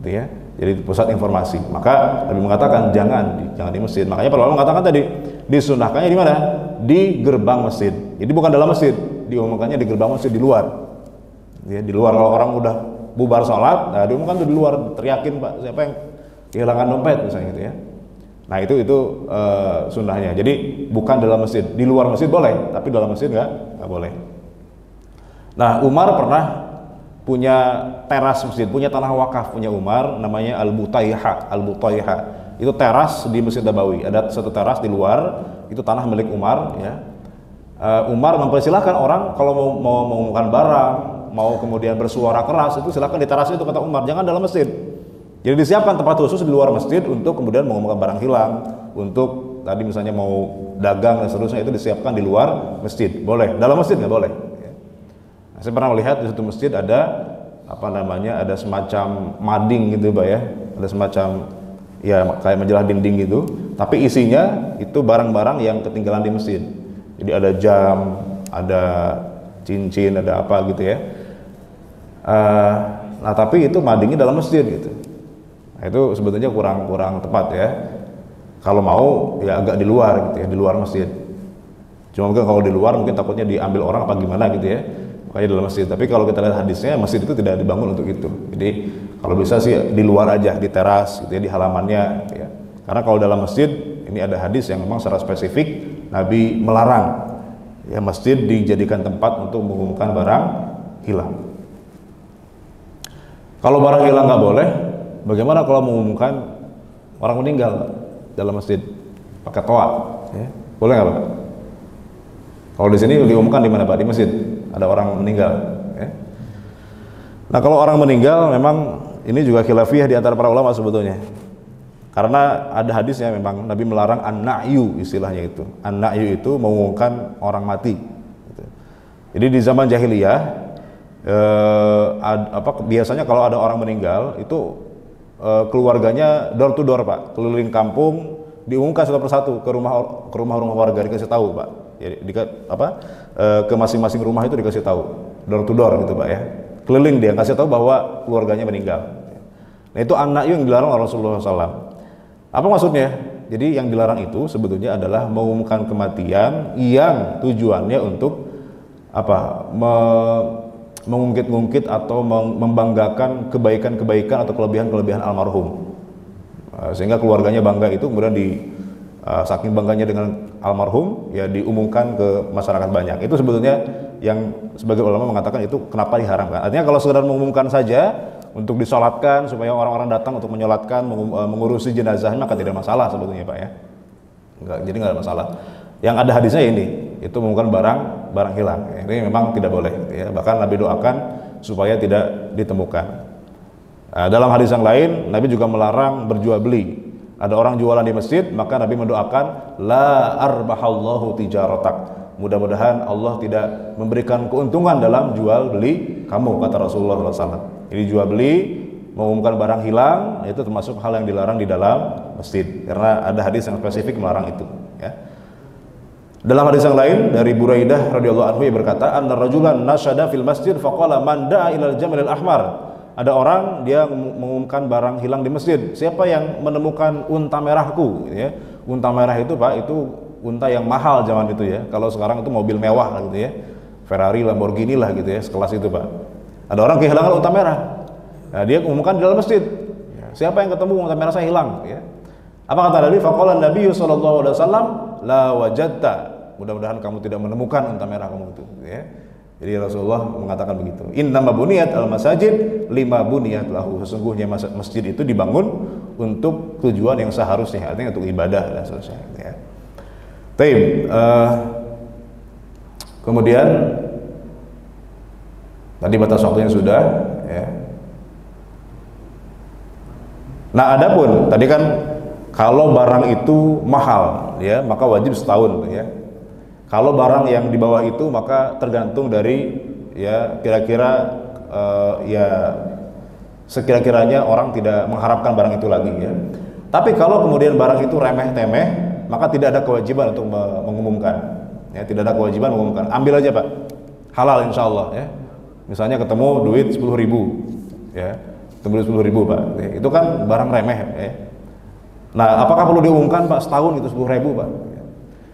gitu ya. Jadi pusat informasi. Maka Nabi mengatakan jangan di masjid. Makanya para ulama mengatakan tadi disunahkannya di mana? Di gerbang masjid. Jadi bukan dalam masjid, diumumkannya di gerbang masjid, di luar. Ya, di luar. Kalau orang udah bubar sholat, nah diumumkan tuh di luar, teriakin, Pak, siapa yang kehilangan dompet misalnya gitu ya. Nah itu sunnahnya. Jadi bukan dalam masjid, di luar masjid boleh, tapi dalam masjid nggak boleh. Nah, Umar pernah punya teras masjid, punya tanah wakaf punya Umar, namanya Al-Butaiha. Itu teras di Masjid Nabawi. Ada satu teras di luar, itu tanah milik Umar, ya. Umar mempersilahkan orang kalau mau mengumumkan barang, mau kemudian bersuara keras, itu silakan di teras itu, kata Umar, jangan dalam masjid. Jadi disiapkan tempat khusus di luar masjid untuk kemudian mengumumkan barang hilang, untuk tadi misalnya mau dagang dan seterusnya, itu disiapkan di luar masjid. Boleh, dalam masjid nggak boleh. Saya pernah melihat di satu masjid ada ada semacam mading gitu, Pak, ya. Ada semacam ya kayak majalah dinding gitu, tapi isinya itu barang-barang yang ketinggalan di masjid. Jadi ada jam, ada cincin, ada apa gitu ya. Nah, tapi itu madingnya dalam masjid gitu. Nah, itu sebetulnya kurang tepat, ya. Kalau mau ya agak di luar gitu ya, di luar masjid. Cuma mungkin kalau di luar mungkin takutnya diambil orang apa gimana gitu ya. Kayak dalam masjid. Tapi kalau kita lihat hadisnya, masjid itu tidak dibangun untuk itu. Jadi kalau bisa sih di luar aja, di teras gitu ya, di halamannya, ya. Karena kalau dalam masjid ini ada hadis yang memang secara spesifik Nabi melarang, ya, masjid dijadikan tempat untuk mengumumkan barang hilang. Kalau barang hilang nggak boleh, bagaimana kalau mengumumkan orang meninggal dalam masjid pakai toa, ya? Boleh nggak, Pak? Kalau di sini diumumkan di mana, Pak? Di masjid ada orang meninggal, ya. Nah, kalau orang meninggal memang ini juga khilafiyah di antara para ulama sebetulnya. Karena ada hadisnya memang Nabi melarang an-na'yu, istilahnya itu. An-na'yu itu mengumumkan orang mati, gitu. Jadi di zaman jahiliyah biasanya kalau ada orang meninggal itu keluarganya door to door, Pak, keliling kampung, diumumkan satu persatu ke rumah warga, dikasih tahu, Pak. Jadi ke masing-masing rumah itu dikasih tahu, door to door gitu, Pak, ya. Keliling dia kasih tahu bahwa keluarganya meninggal. Nah, itu anak yang dilarang oleh Rasulullah SAW. Apa maksudnya? Jadi yang dilarang itu sebetulnya adalah mengumumkan kematian yang tujuannya untuk mengungkit-ungkit atau membanggakan kebaikan-kebaikan atau kelebihan-kelebihan almarhum, sehingga keluarganya bangga. Itu kemudian saking bangganya dengan almarhum, ya, diumumkan ke masyarakat banyak. Itu sebetulnya yang sebagai ulama mengatakan itu kenapa diharamkan. Artinya kalau sekedar mengumumkan saja untuk disolatkan supaya orang-orang datang untuk menyolatkan, mengurusi jenazah, maka tidak masalah sebetulnya, Pak, ya. Jadi nggak ada masalah. Yang ada hadisnya ini, itu mengumumkan barang hilang. Ini memang tidak boleh, ya. Bahkan Nabi doakan supaya tidak ditemukan. Dalam hadis yang lain, Nabi juga melarang berjual beli. Ada orang jualan di masjid, maka Nabi mendoakan la arbahallahu tijaratak, mudah-mudahan Allah tidak memberikan keuntungan dalam jual beli kamu, kata Rasulullah SAW. Jadi jual beli, mengumumkan barang hilang, itu termasuk hal yang dilarang di dalam masjid, karena ada hadis yang spesifik melarang itu, ya. Dalam hadis yang lain dari Buraidah radhiyallahu anhu yang berkata, anna rajulan nasyada fil masjid faqala man da'a ilal jamalil ahmar. Ada orang dia mengumumkan barang hilang di masjid. Siapa yang menemukan unta merahku, ya. Unta merah itu, Pak, itu unta yang mahal zaman itu, ya. Kalau sekarang itu mobil mewah lah gitu, ya. Ferrari, Lamborghini lah gitu, ya, sekelas itu, Pak. Ada orang kehilangan unta merah. Nah, dia umumkan di dalam masjid. Siapa yang ketemu unta merah saya hilang, ya. Apa kata Nabi? Faqala Nabi sallallahu alaihi wasallam, la wajadta. Mudah-mudahan kamu tidak menemukan unta merah kamu itu, ya. Jadi Rasulullah mengatakan begitu. Innama buniyat al-masajid lima buniyat lahu. Sesungguhnya masjid itu dibangun untuk tujuan yang seharusnya, artinya untuk ibadah dan seterusnya, ya. Taib. Kemudian tadi batas waktunya sudah, ya. Nah, adapun tadi kan kalau barang itu mahal, ya, maka wajib setahun, ya. Kalau barang yang di bawah itu maka tergantung dari, ya, kira-kira ya sekira-kiranya orang tidak mengharapkan barang itu lagi, ya. Tapi kalau kemudian barang itu remeh-temeh, maka tidak ada kewajiban untuk mengumumkan, ya, tidak ada kewajiban mengumumkan. Ambil aja, Pak, halal insya Allah, ya. Misalnya ketemu duit 10.000, ya, ketemu duit 10.000, Pak, ya, itu kan barang remeh, ya. Nah, apakah perlu diumumkan, Pak, setahun itu 10.000, Pak?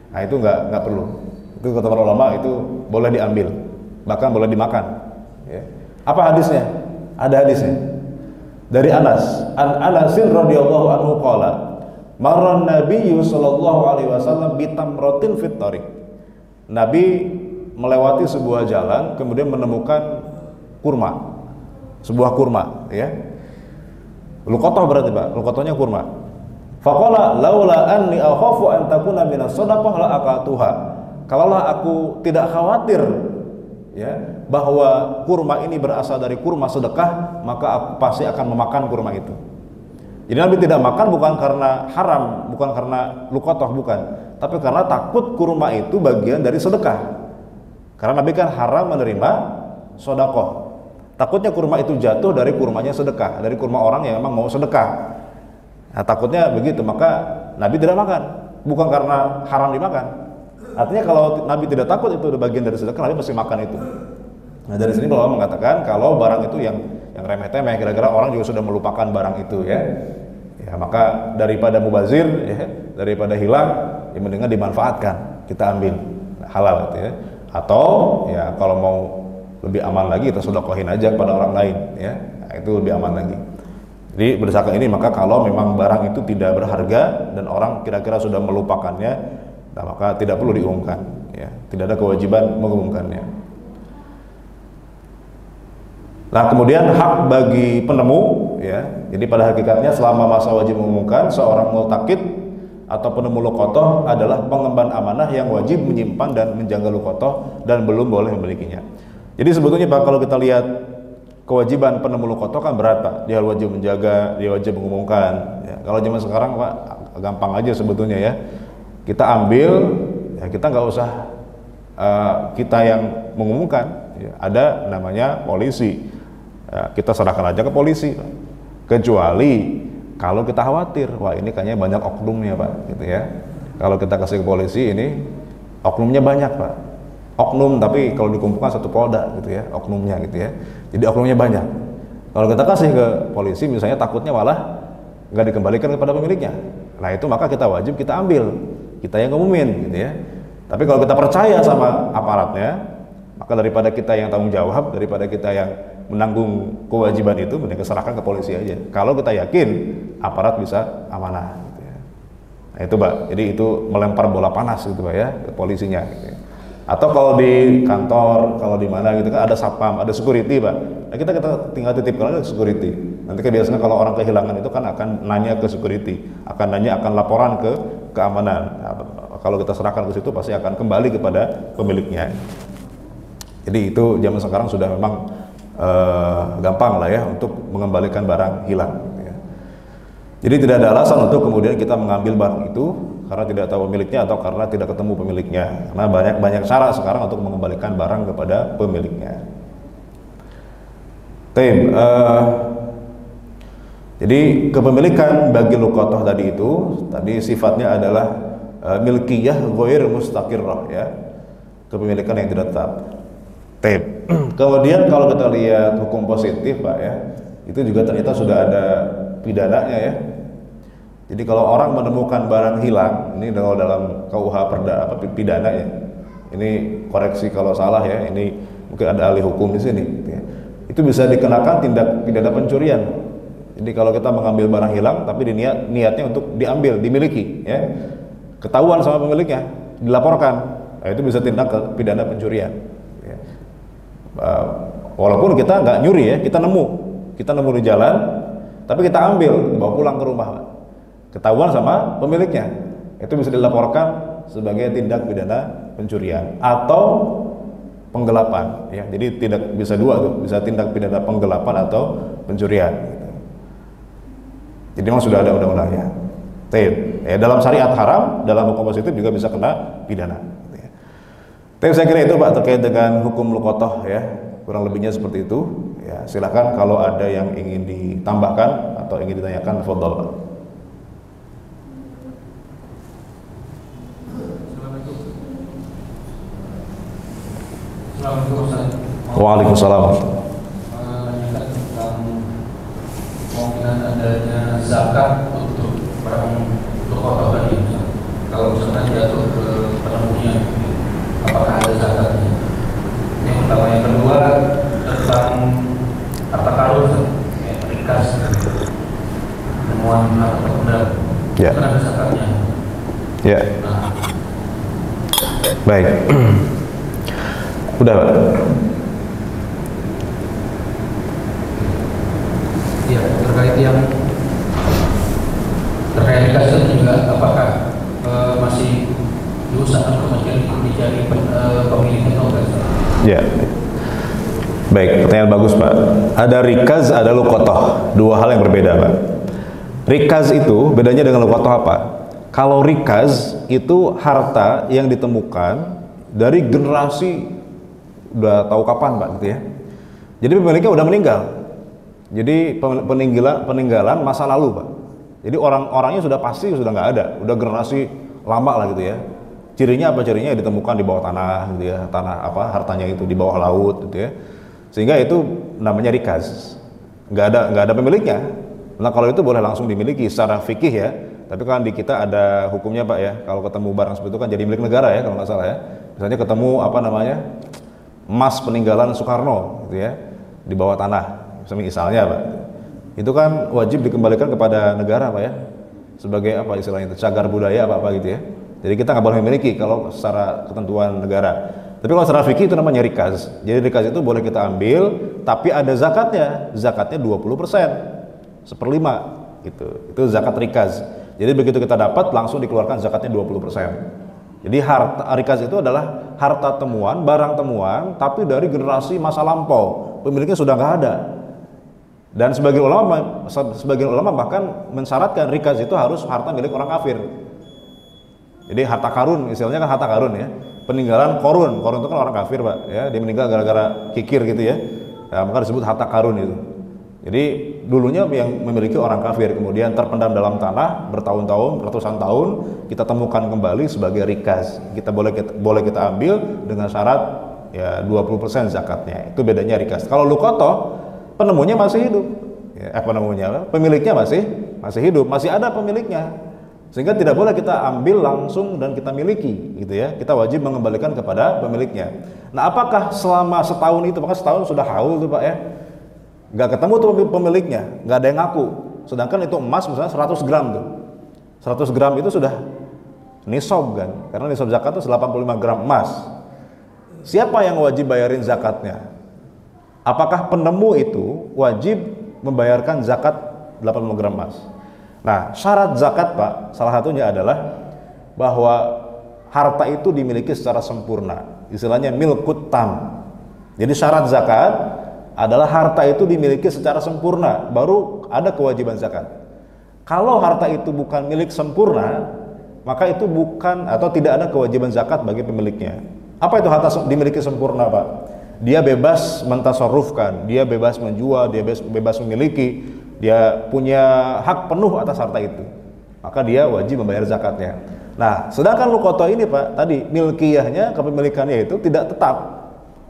Nah, itu nggak perlu. Itu kata para ulama itu boleh diambil, bahkan boleh dimakan, ya. Apa hadisnya? Ada hadisnya dari Anas. An Anasin radhiyallahu anhu qala, marran Nabiyyu sallallahu alaihi wasallam bitamratin fit tariq. Nabi melewati sebuah jalan, kemudian menemukan kurma, sebuah kurma, ya. Luqatah berarti, Pak, luqatahnya kurma. Faqala laula anni akhafu an takuna minas shadaqah la aqatuha. Kalaulah aku tidak khawatir, ya, bahwa kurma ini berasal dari kurma sedekah, maka aku pasti akan memakan kurma itu. Jadi Nabi tidak makan bukan karena haram, bukan karena luqatah, bukan, tapi karena takut kurma itu bagian dari sedekah. Karena Nabi kan haram menerima sedekah. Takutnya kurma itu jatuh dari kurmanya sedekah, dari kurma orang yang memang mau sedekah. Nah, takutnya begitu, maka Nabi tidak makan, bukan karena haram dimakan. Artinya kalau Nabi tidak takut itu bagian dari sedekah, Nabi pasti makan itu. Nah, dari sini bahwa mengatakan kalau barang itu yang remeh-temeh, kira-kira orang juga sudah melupakan barang itu, ya. Ya, maka daripada mubazir, ya, daripada hilang, ya mendingan dimanfaatkan, kita ambil halal itu, ya. Atau ya kalau mau lebih aman lagi kita sedekahin aja kepada orang lain, ya. Nah, itu lebih aman lagi. Jadi berdasarkan ini maka kalau memang barang itu tidak berharga dan orang kira-kira sudah melupakannya, nah, maka tidak perlu diumumkan, ya. Tidak ada kewajiban mengumumkannya. Nah, kemudian hak bagi penemu, ya. Jadi pada hakikatnya selama masa wajib mengumumkan, seorang multaqid atau penemu luqatah adalah pengemban amanah yang wajib menyimpan dan menjaga luqatah dan belum boleh memilikinya. Jadi sebetulnya, Pak, kalau kita lihat kewajiban penemu luqatah kan berat, Pak. Dia wajib menjaga, dia wajib mengumumkan, ya. Kalau zaman sekarang, Pak, gampang aja sebetulnya, ya. Kita ambil, ya, kita nggak usah kita yang mengumumkan, ya. Ada namanya polisi, ya, kita serahkan aja ke polisi, Pak. Kecuali kalau kita khawatir, wah ini kayaknya banyak oknumnya, Pak, gitu, ya. Kalau kita kasih ke polisi ini oknumnya banyak, Pak. Oknum tapi kalau dikumpulkan satu polda, gitu, ya, oknumnya, gitu, ya. Jadi oknumnya banyak. Kalau kita kasih ke polisi misalnya, takutnya malah nggak dikembalikan kepada pemiliknya. Nah, itu maka kita wajib kita ambil, kita yang ngumumin, gitu, ya. Tapi kalau kita percaya sama aparatnya, maka daripada kita yang tanggung jawab, daripada kita yang menanggung kewajiban itu, mending serahkan ke polisi aja. Kalau kita yakin aparat bisa amanah, gitu, ya. Nah, itu, Pak. Jadi itu melempar bola panas, gitu, Pak, ya, ke polisinya, gitu, ya. Atau kalau di kantor, kalau di mana gitu kan ada satpam, ada security, Pak. Nah, kita tinggal titipkan aja ke security. Nanti kan biasanya kalau orang kehilangan itu kan akan nanya ke security, akan laporan ke keamanan. Nah, kalau kita serahkan ke situ pasti akan kembali kepada pemiliknya. Jadi itu zaman sekarang sudah memang gampang lah, ya, untuk mengembalikan barang hilang, ya. Jadi tidak ada alasan untuk kemudian kita mengambil barang itu karena tidak tahu pemiliknya atau karena tidak ketemu pemiliknya. Karena banyak cara sekarang untuk mengembalikan barang kepada pemiliknya. Jadi kepemilikan bagi luqatah tadi itu sifatnya adalah milkiyah ghair mustaqirrah, ya. Kepemilikan yang tidak tetap. Kemudian kalau kita lihat hukum positif, Pak, ya, itu juga ternyata sudah ada pidananya, ya. Jadi kalau orang menemukan barang hilang, ini dalam KUH pidana, ya. Ini koreksi kalau salah, ya. Ini mungkin ada ahli hukum di sini, ya. Itu bisa dikenakan tindak pidana pencurian. Jadi kalau kita mengambil barang hilang tapi niatnya untuk diambil, dimiliki, ya. Ketahuan sama pemiliknya, dilaporkan, nah, itu bisa tindak pidana pencurian, ya. Walaupun kita nggak nyuri, ya, kita nemu di jalan, tapi kita ambil, bawa pulang ke rumah, Pak. Ketahuan sama pemiliknya, itu bisa dilaporkan sebagai tindak pidana pencurian atau penggelapan, ya. Jadi tidak bisa dua tuh, bisa tindak pidana penggelapan atau pencurian, gitu. Jadi memang sudah ada undang-undangnya. Ya, dalam syariat haram, dalam hukum positif juga bisa kena pidana, gitu, ya. Tapi saya kira itu, Pak, terkait dengan hukum luqatah, ya. Kurang lebihnya seperti itu, ya. Silakan kalau ada yang ingin ditambahkan atau ingin ditanyakan, fadhal, Pak. Waalaikumsalam. Kemungkinan adanya zakat untuk barang luqatah tadi, kalau misalkan jatuh ke penemunya, apakah ada zakatnya? Yang pertama. Yang kedua tentang harta karun, rikas, penemuan harta benda, ya. Kan ada zakatnya. Ya. Nah. Baik. Udah, Pak. Ya, terkait yang rikas itu juga apakah masih diusahakan kemudian dicari pemiliknya atau enggak? Ya. Baik, pertanyaan bagus, Pak. Ada rikaz, ada luqatah. Dua hal yang berbeda, Pak. Rikaz itu bedanya dengan luqatah apa? Kalau rikaz itu harta yang ditemukan dari generasi udah tahu kapan, Pak, gitu, ya. Jadi pemiliknya udah meninggal. Jadi peninggalan masa lalu, Pak. Jadi orang-orangnya sudah pasti sudah nggak ada, udah generasi lama lah, gitu, ya. Cirinya apa? Cirinya ditemukan di bawah tanah, gitu, ya. Tanah apa? Hartanya itu di bawah laut, gitu, ya. Sehingga itu namanya rikaz. Nggak ada pemiliknya. Nah, kalau itu boleh langsung dimiliki secara fikih, ya. Tapi kan di kita ada hukumnya, Pak, ya. Kalau ketemu barang seperti itu kan jadi milik negara, ya, kalau nggak salah, ya. Misalnya ketemu apa namanya? Emas peninggalan Soekarno, gitu, ya, di bawah tanah. Misalnya, Pak, itu kan wajib dikembalikan kepada negara, Pak, ya, sebagai apa istilahnya itu, cagar budaya apa gitu, ya. Jadi kita nggak boleh memiliki kalau secara ketentuan negara. Tapi kalau secara fikih itu namanya rikaz. Jadi rikaz itu boleh kita ambil, tapi ada zakatnya. Zakatnya 20%, 1/5, gitu. Itu zakat rikaz. Jadi begitu kita dapat langsung dikeluarkan zakatnya 20%. Jadi harta rikaz itu adalah harta temuan, barang temuan, tapi dari generasi masa lampau, pemiliknya sudah nggak ada. Dan sebagian ulama bahkan mensyaratkan rikaz itu harus harta milik orang kafir. Jadi harta karun, istilahnya kan harta karun, ya. Peninggalan korun itu kan orang kafir, Pak, ya. Dia meninggal gara-gara kikir, gitu, ya. Nah, maka disebut harta karun itu. Jadi dulunya yang memiliki orang kafir, kemudian terpendam dalam tanah bertahun-tahun, ratusan tahun, kita temukan kembali sebagai rikaz. Kita boleh kita ambil dengan syarat, ya, 20% zakatnya. Itu bedanya rikaz. Kalau luqatah, penemunya masih hidup, ya, pemiliknya masih hidup, masih ada pemiliknya, sehingga tidak boleh kita ambil langsung dan kita miliki, gitu, ya. Kita wajib mengembalikan kepada pemiliknya. Nah, apakah selama setahun itu, maka setahun sudah haul tuh, Pak, ya, nggak ketemu tuh pemiliknya, nggak ada yang ngaku, sedangkan itu emas misalnya 100 gram tuh, 100 gram itu sudah nisab, kan, karena nisab zakat itu 85 gram emas. Siapa yang wajib bayarin zakatnya? Apakah penemu itu wajib membayarkan zakat 80 gram emas? Nah, syarat zakat, Pak, salah satunya adalah bahwa harta itu dimiliki secara sempurna. Istilahnya milkut tam. Jadi syarat zakat adalah harta itu dimiliki secara sempurna, baru ada kewajiban zakat. Kalau harta itu bukan milik sempurna, maka itu bukan atau tidak ada kewajiban zakat bagi pemiliknya. Apa itu harta dimiliki sempurna, Pak? Dia bebas mentasarrufkan, dia bebas menjual, dia bebas memiliki, dia punya hak penuh atas harta itu. Maka dia wajib membayar zakatnya. Nah, sedangkan luqata ini, Pak, tadi milkiyahnya, kepemilikannya itu tidak tetap.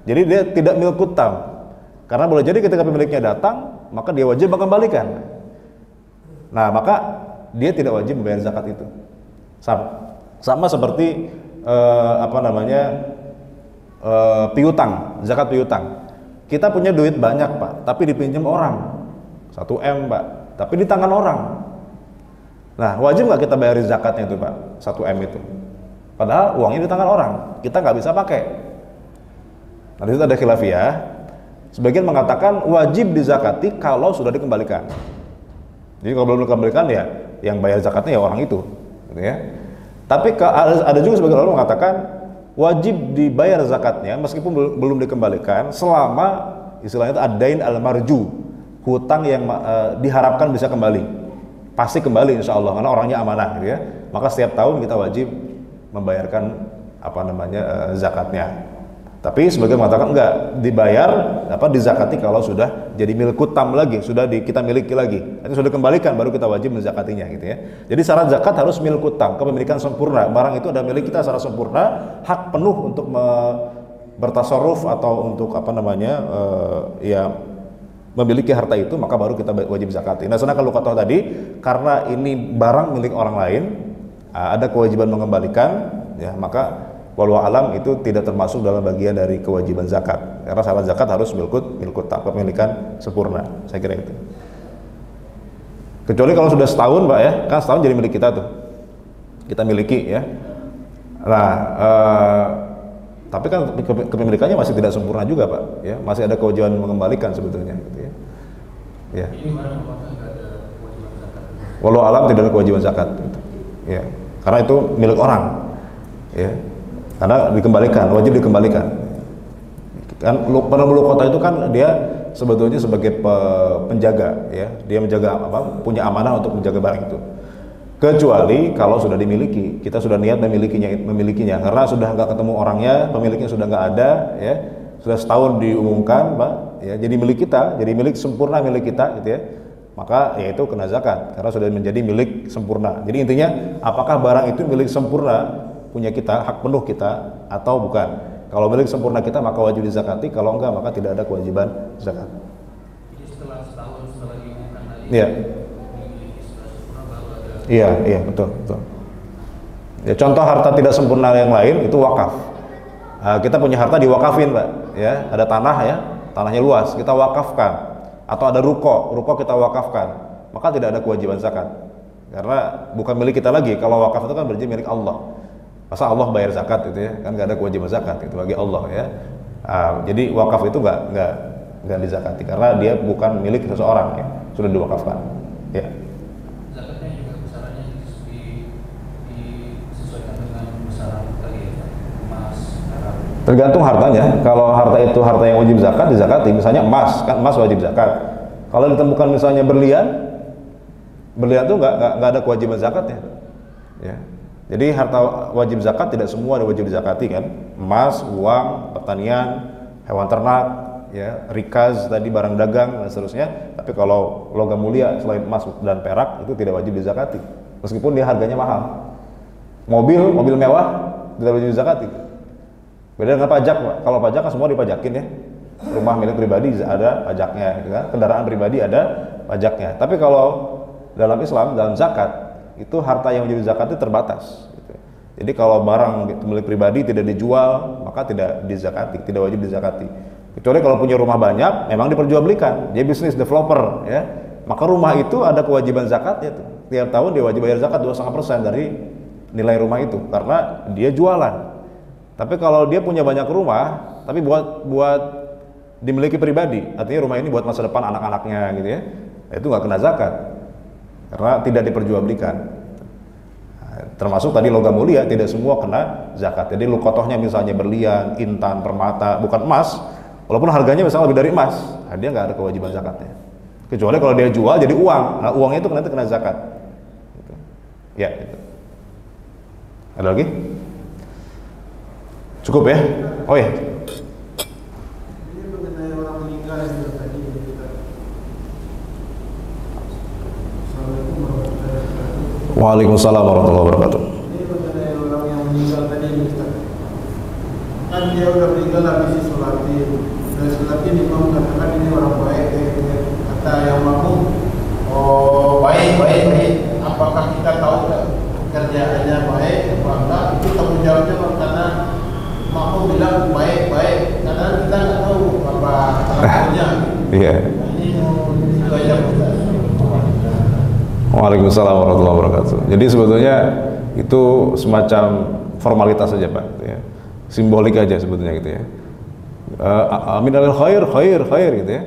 Jadi dia tidak milkut tam. Karena boleh jadi ketika pemiliknya datang, maka dia wajib mengembalikan. Nah, maka dia tidak wajib membayar zakat itu. Sama seperti piutang, zakat piutang. Kita punya duit banyak, Pak, tapi dipinjam orang 1 M, Pak, tapi di tangan orang. Nah, wajib nggak kita bayarin zakatnya itu, Pak, 1 M itu? Padahal uangnya di tangan orang, kita nggak bisa pakai. Nah, di situ ada khilafiyah. Sebagian mengatakan wajib dizakati kalau sudah dikembalikan. Jadi kalau belum dikembalikan ya yang bayar zakatnya ya orang itu, gitu ya. Tapi ada juga sebagian orang mengatakan wajib dibayar zakatnya meskipun belum dikembalikan selama istilahnya itu ad-dain al-marju, hutang yang diharapkan bisa kembali. Pasti kembali insya Allah karena orangnya amanah, gitu ya. Maka setiap tahun kita wajib membayarkan zakatnya. Tapi sebagian mengatakan enggak, dibayar dizakati kalau sudah jadi milik tam lagi, sudah kita miliki lagi. Itu sudah dikembalikan baru kita wajib menzakatinya, gitu ya. Jadi syarat zakat harus milik tam, kepemilikan sempurna. Barang itu ada milik kita secara sempurna, hak penuh untuk bertasarruf atau untuk memiliki harta itu, maka baru kita wajib zakati. Nah, sedangkan luqata tadi karena ini barang milik orang lain, ada kewajiban mengembalikan, ya, maka wallahu alam itu tidak termasuk dalam bagian dari kewajiban zakat. Karena syarat zakat harus milkut tam, kepemilikan sempurna. Saya kira itu. Kecuali kalau sudah setahun, Pak, ya, kan setahun jadi milik kita tuh. Kita miliki, ya. Nah, tapi kan kepemilikannya masih tidak sempurna juga, Pak, ya. Masih ada kewajiban mengembalikan sebetulnya, gitu ya. Ya. Ini barang apa enggak ada kewajiban zakat? Wallahu alam tidak ada kewajiban zakat, gitu. Ya. Karena itu milik orang. Ya. Karena dikembalikan, wajib dikembalikan. Kan luqata itu kan dia sebetulnya sebagai penjaga, ya. Dia menjaga punya amanah untuk menjaga barang itu. Kecuali kalau sudah dimiliki, kita sudah niat memilikinya. Karena sudah nggak ketemu orangnya, pemiliknya sudah nggak ada, ya. Sudah setahun diumumkan, Pak, ya, jadi milik kita, jadi milik sempurna milik kita, gitu ya. Maka yaitu kena zakat karena sudah menjadi milik sempurna. Jadi intinya apakah barang itu milik sempurna punya kita, hak penuh kita atau bukan. Kalau milik sempurna kita maka wajib dizakati, kalau enggak maka tidak ada kewajiban zakat. Jadi setelah setahun setelah diumumkan tadi, Iya. dimiliki setelah sempurna baru ada. Iya, betul. Ya, contoh harta tidak sempurna yang lain itu wakaf. Kita punya harta diwakafin, Pak, ya, ada tanah, ya, tanahnya luas, kita wakafkan. Atau ada ruko kita wakafkan, maka tidak ada kewajiban zakat. Karena bukan milik kita lagi. Kalau wakaf itu kan berarti milik Allah. Masa Allah bayar zakat itu, ya, kan nggak ada kewajiban zakat itu bagi Allah, ya. Jadi wakaf itu nggak dizakati karena dia bukan milik seseorang, ya, sudah diwakafkan, ya. Zakatnya juga besarannya disesuaikan dengan besaran tadi, emas, perak. Tergantung hartanya. Kalau harta itu harta yang wajib zakat dizakati, misalnya emas, kan emas wajib zakat. Kalau ditemukan misalnya berlian itu nggak ada kewajiban zakatnya, ya. Jadi harta wajib zakat tidak semua wajib dizakati, kan? Emas, uang, pertanian, hewan ternak, ya, rikaz tadi barang dagang dan seterusnya. Tapi kalau logam mulia selain emas dan perak itu tidak wajib dizakati, meskipun dia harganya mahal. Mobil mewah tidak wajib dizakati. Beda dengan pajak, Pak. Kalau pajak kan semua dipajakin, ya. Rumah milik pribadi ada pajaknya, gitu kan? Kendaraan pribadi ada pajaknya. Tapi kalau dalam Islam, dalam zakat itu harta yang menjadi zakat itu terbatas, gitu. Jadi kalau barang milik pribadi tidak dijual maka tidak dizakati, tidak wajib dizakati. Kecuali kalau punya rumah banyak, memang diperjualbelikan, dia bisnis developer, ya, maka rumah itu ada kewajiban zakatnya tuh. Tiap tahun dia wajib bayar zakat 2,5% dari nilai rumah itu karena dia jualan. Tapi kalau dia punya banyak rumah tapi buat dimiliki pribadi, artinya rumah ini buat masa depan anak-anaknya, gitu ya, itu nggak kena zakat karena tidak diperjualbelikan. Termasuk tadi logam mulia tidak semua kena zakat. Jadi luqatohnya misalnya berlian, intan, permata, bukan emas, walaupun harganya misalnya lebih dari emas, dia nggak ada kewajiban zakatnya. Kecuali kalau dia jual jadi uang, nah uangnya itu nanti kena zakat. Ya. Gitu. Ada lagi? Cukup ya? Oh ya. Ini mengenai orang meninggal yang sudah tadi kita. Assalamualaikum warahmatullahi wabarakatuh. Waalaikumsalam warahmatullahi wabarakatuh. Ini mengenai orang yang meninggal tadi Ustaz. Kan dia udah meninggal habis sholatin. Dan sholatin imam katakan ini orang baik, kata yang makmum, oh baik. Apakah kita tahu kerjaannya baik apa enggak? Itu tanggung jawabnya karena makmum bilang baik, karena kita nggak tahu apa caranya. Iya. Ini itu aja Ustaz. Waalaikumsalam warahmatullahi wabarakatuh. Jadi sebetulnya itu semacam formalitas saja Pak, gitu ya. Simbolik aja sebetulnya gitu ya. Amin alil khair gitu ya.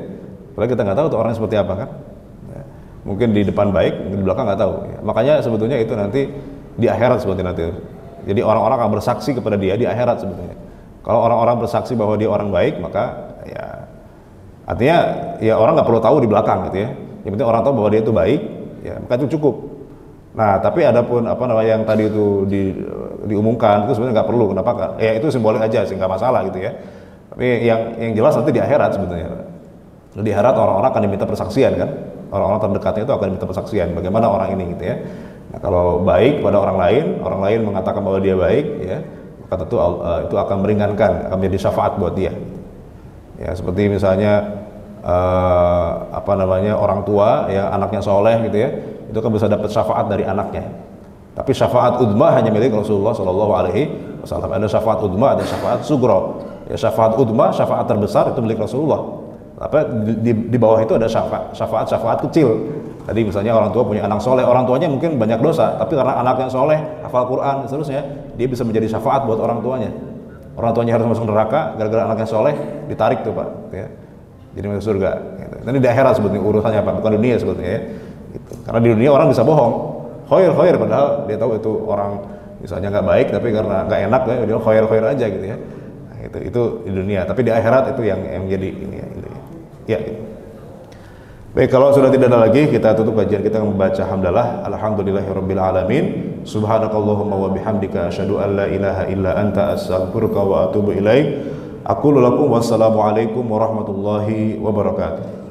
Padahal kita nggak tahu tuh orangnya seperti apa kan. Ya. Mungkin di depan baik, di belakang nggak tahu. Ya. Makanya sebetulnya itu nanti di akhirat sebetulnya nanti. Jadi orang-orang akan bersaksi kepada dia di akhirat sebetulnya. Kalau orang-orang bersaksi bahwa dia orang baik, maka ya artinya ya orang nggak perlu tahu di belakang gitu ya. Yang penting orang tahu bahwa dia itu baik, ya maka itu cukup. Nah, tapi adapun apa namanya yang tadi itu diumumkan itu sebenarnya nggak perlu. Kenapa? Ya itu simbolik aja sih, nggak masalah gitu ya. Tapi yang jelas nanti di akhirat sebetulnya. Di akhirat orang-orang akan diminta persaksian kan. Orang-orang terdekatnya itu akan diminta persaksian. Bagaimana orang ini gitu ya. Nah, kalau baik pada orang lain mengatakan bahwa dia baik, ya maka tentu itu akan meringankan, akan menjadi syafaat buat dia. Ya seperti misalnya apa namanya orang tua ya anaknya soleh gitu ya, itu kan bisa dapat syafaat dari anaknya. Tapi syafaat udma hanya milik Rasulullah Shallallahu Alaihi Wasallam. Ada syafaat udma, ada syafaat sugro. Ya syafaat udma, syafaat terbesar itu milik Rasulullah. Apa di bawah itu ada syafaat kecil. Tadi misalnya orang tua punya anak soleh, orang tuanya mungkin banyak dosa, tapi karena anaknya soleh, hafal Quran, seterusnya, dia bisa menjadi syafaat buat orang tuanya. Orang tuanya harus masuk neraka, gara-gara anaknya soleh, ditarik tuh Pak. Ya. Jadi masuk surga. Gitu. Nanti di akhirat sebetulnya urusannya Pak, bukan dunia sebetulnya ya. Gitu. Karena di dunia orang bisa bohong, khair, padahal dia tahu itu orang misalnya nggak baik, tapi karena nggak enak ya, dia khair aja gitu ya. Nah, itu di dunia, tapi di akhirat itu yang jadi ini ya. Ya. Gitu. Baik, kalau sudah tidak ada lagi, kita tutup kajian kita membaca hamdalah. Alhamdulillahirabbil alamin. Subhanakallahumma wa bihamdika asyhadu an la ilaha illa anta astaghfiruka wa atubu ilaik. Aqulu lakum wassalamu alaikum warahmatullahi wabarakatuh.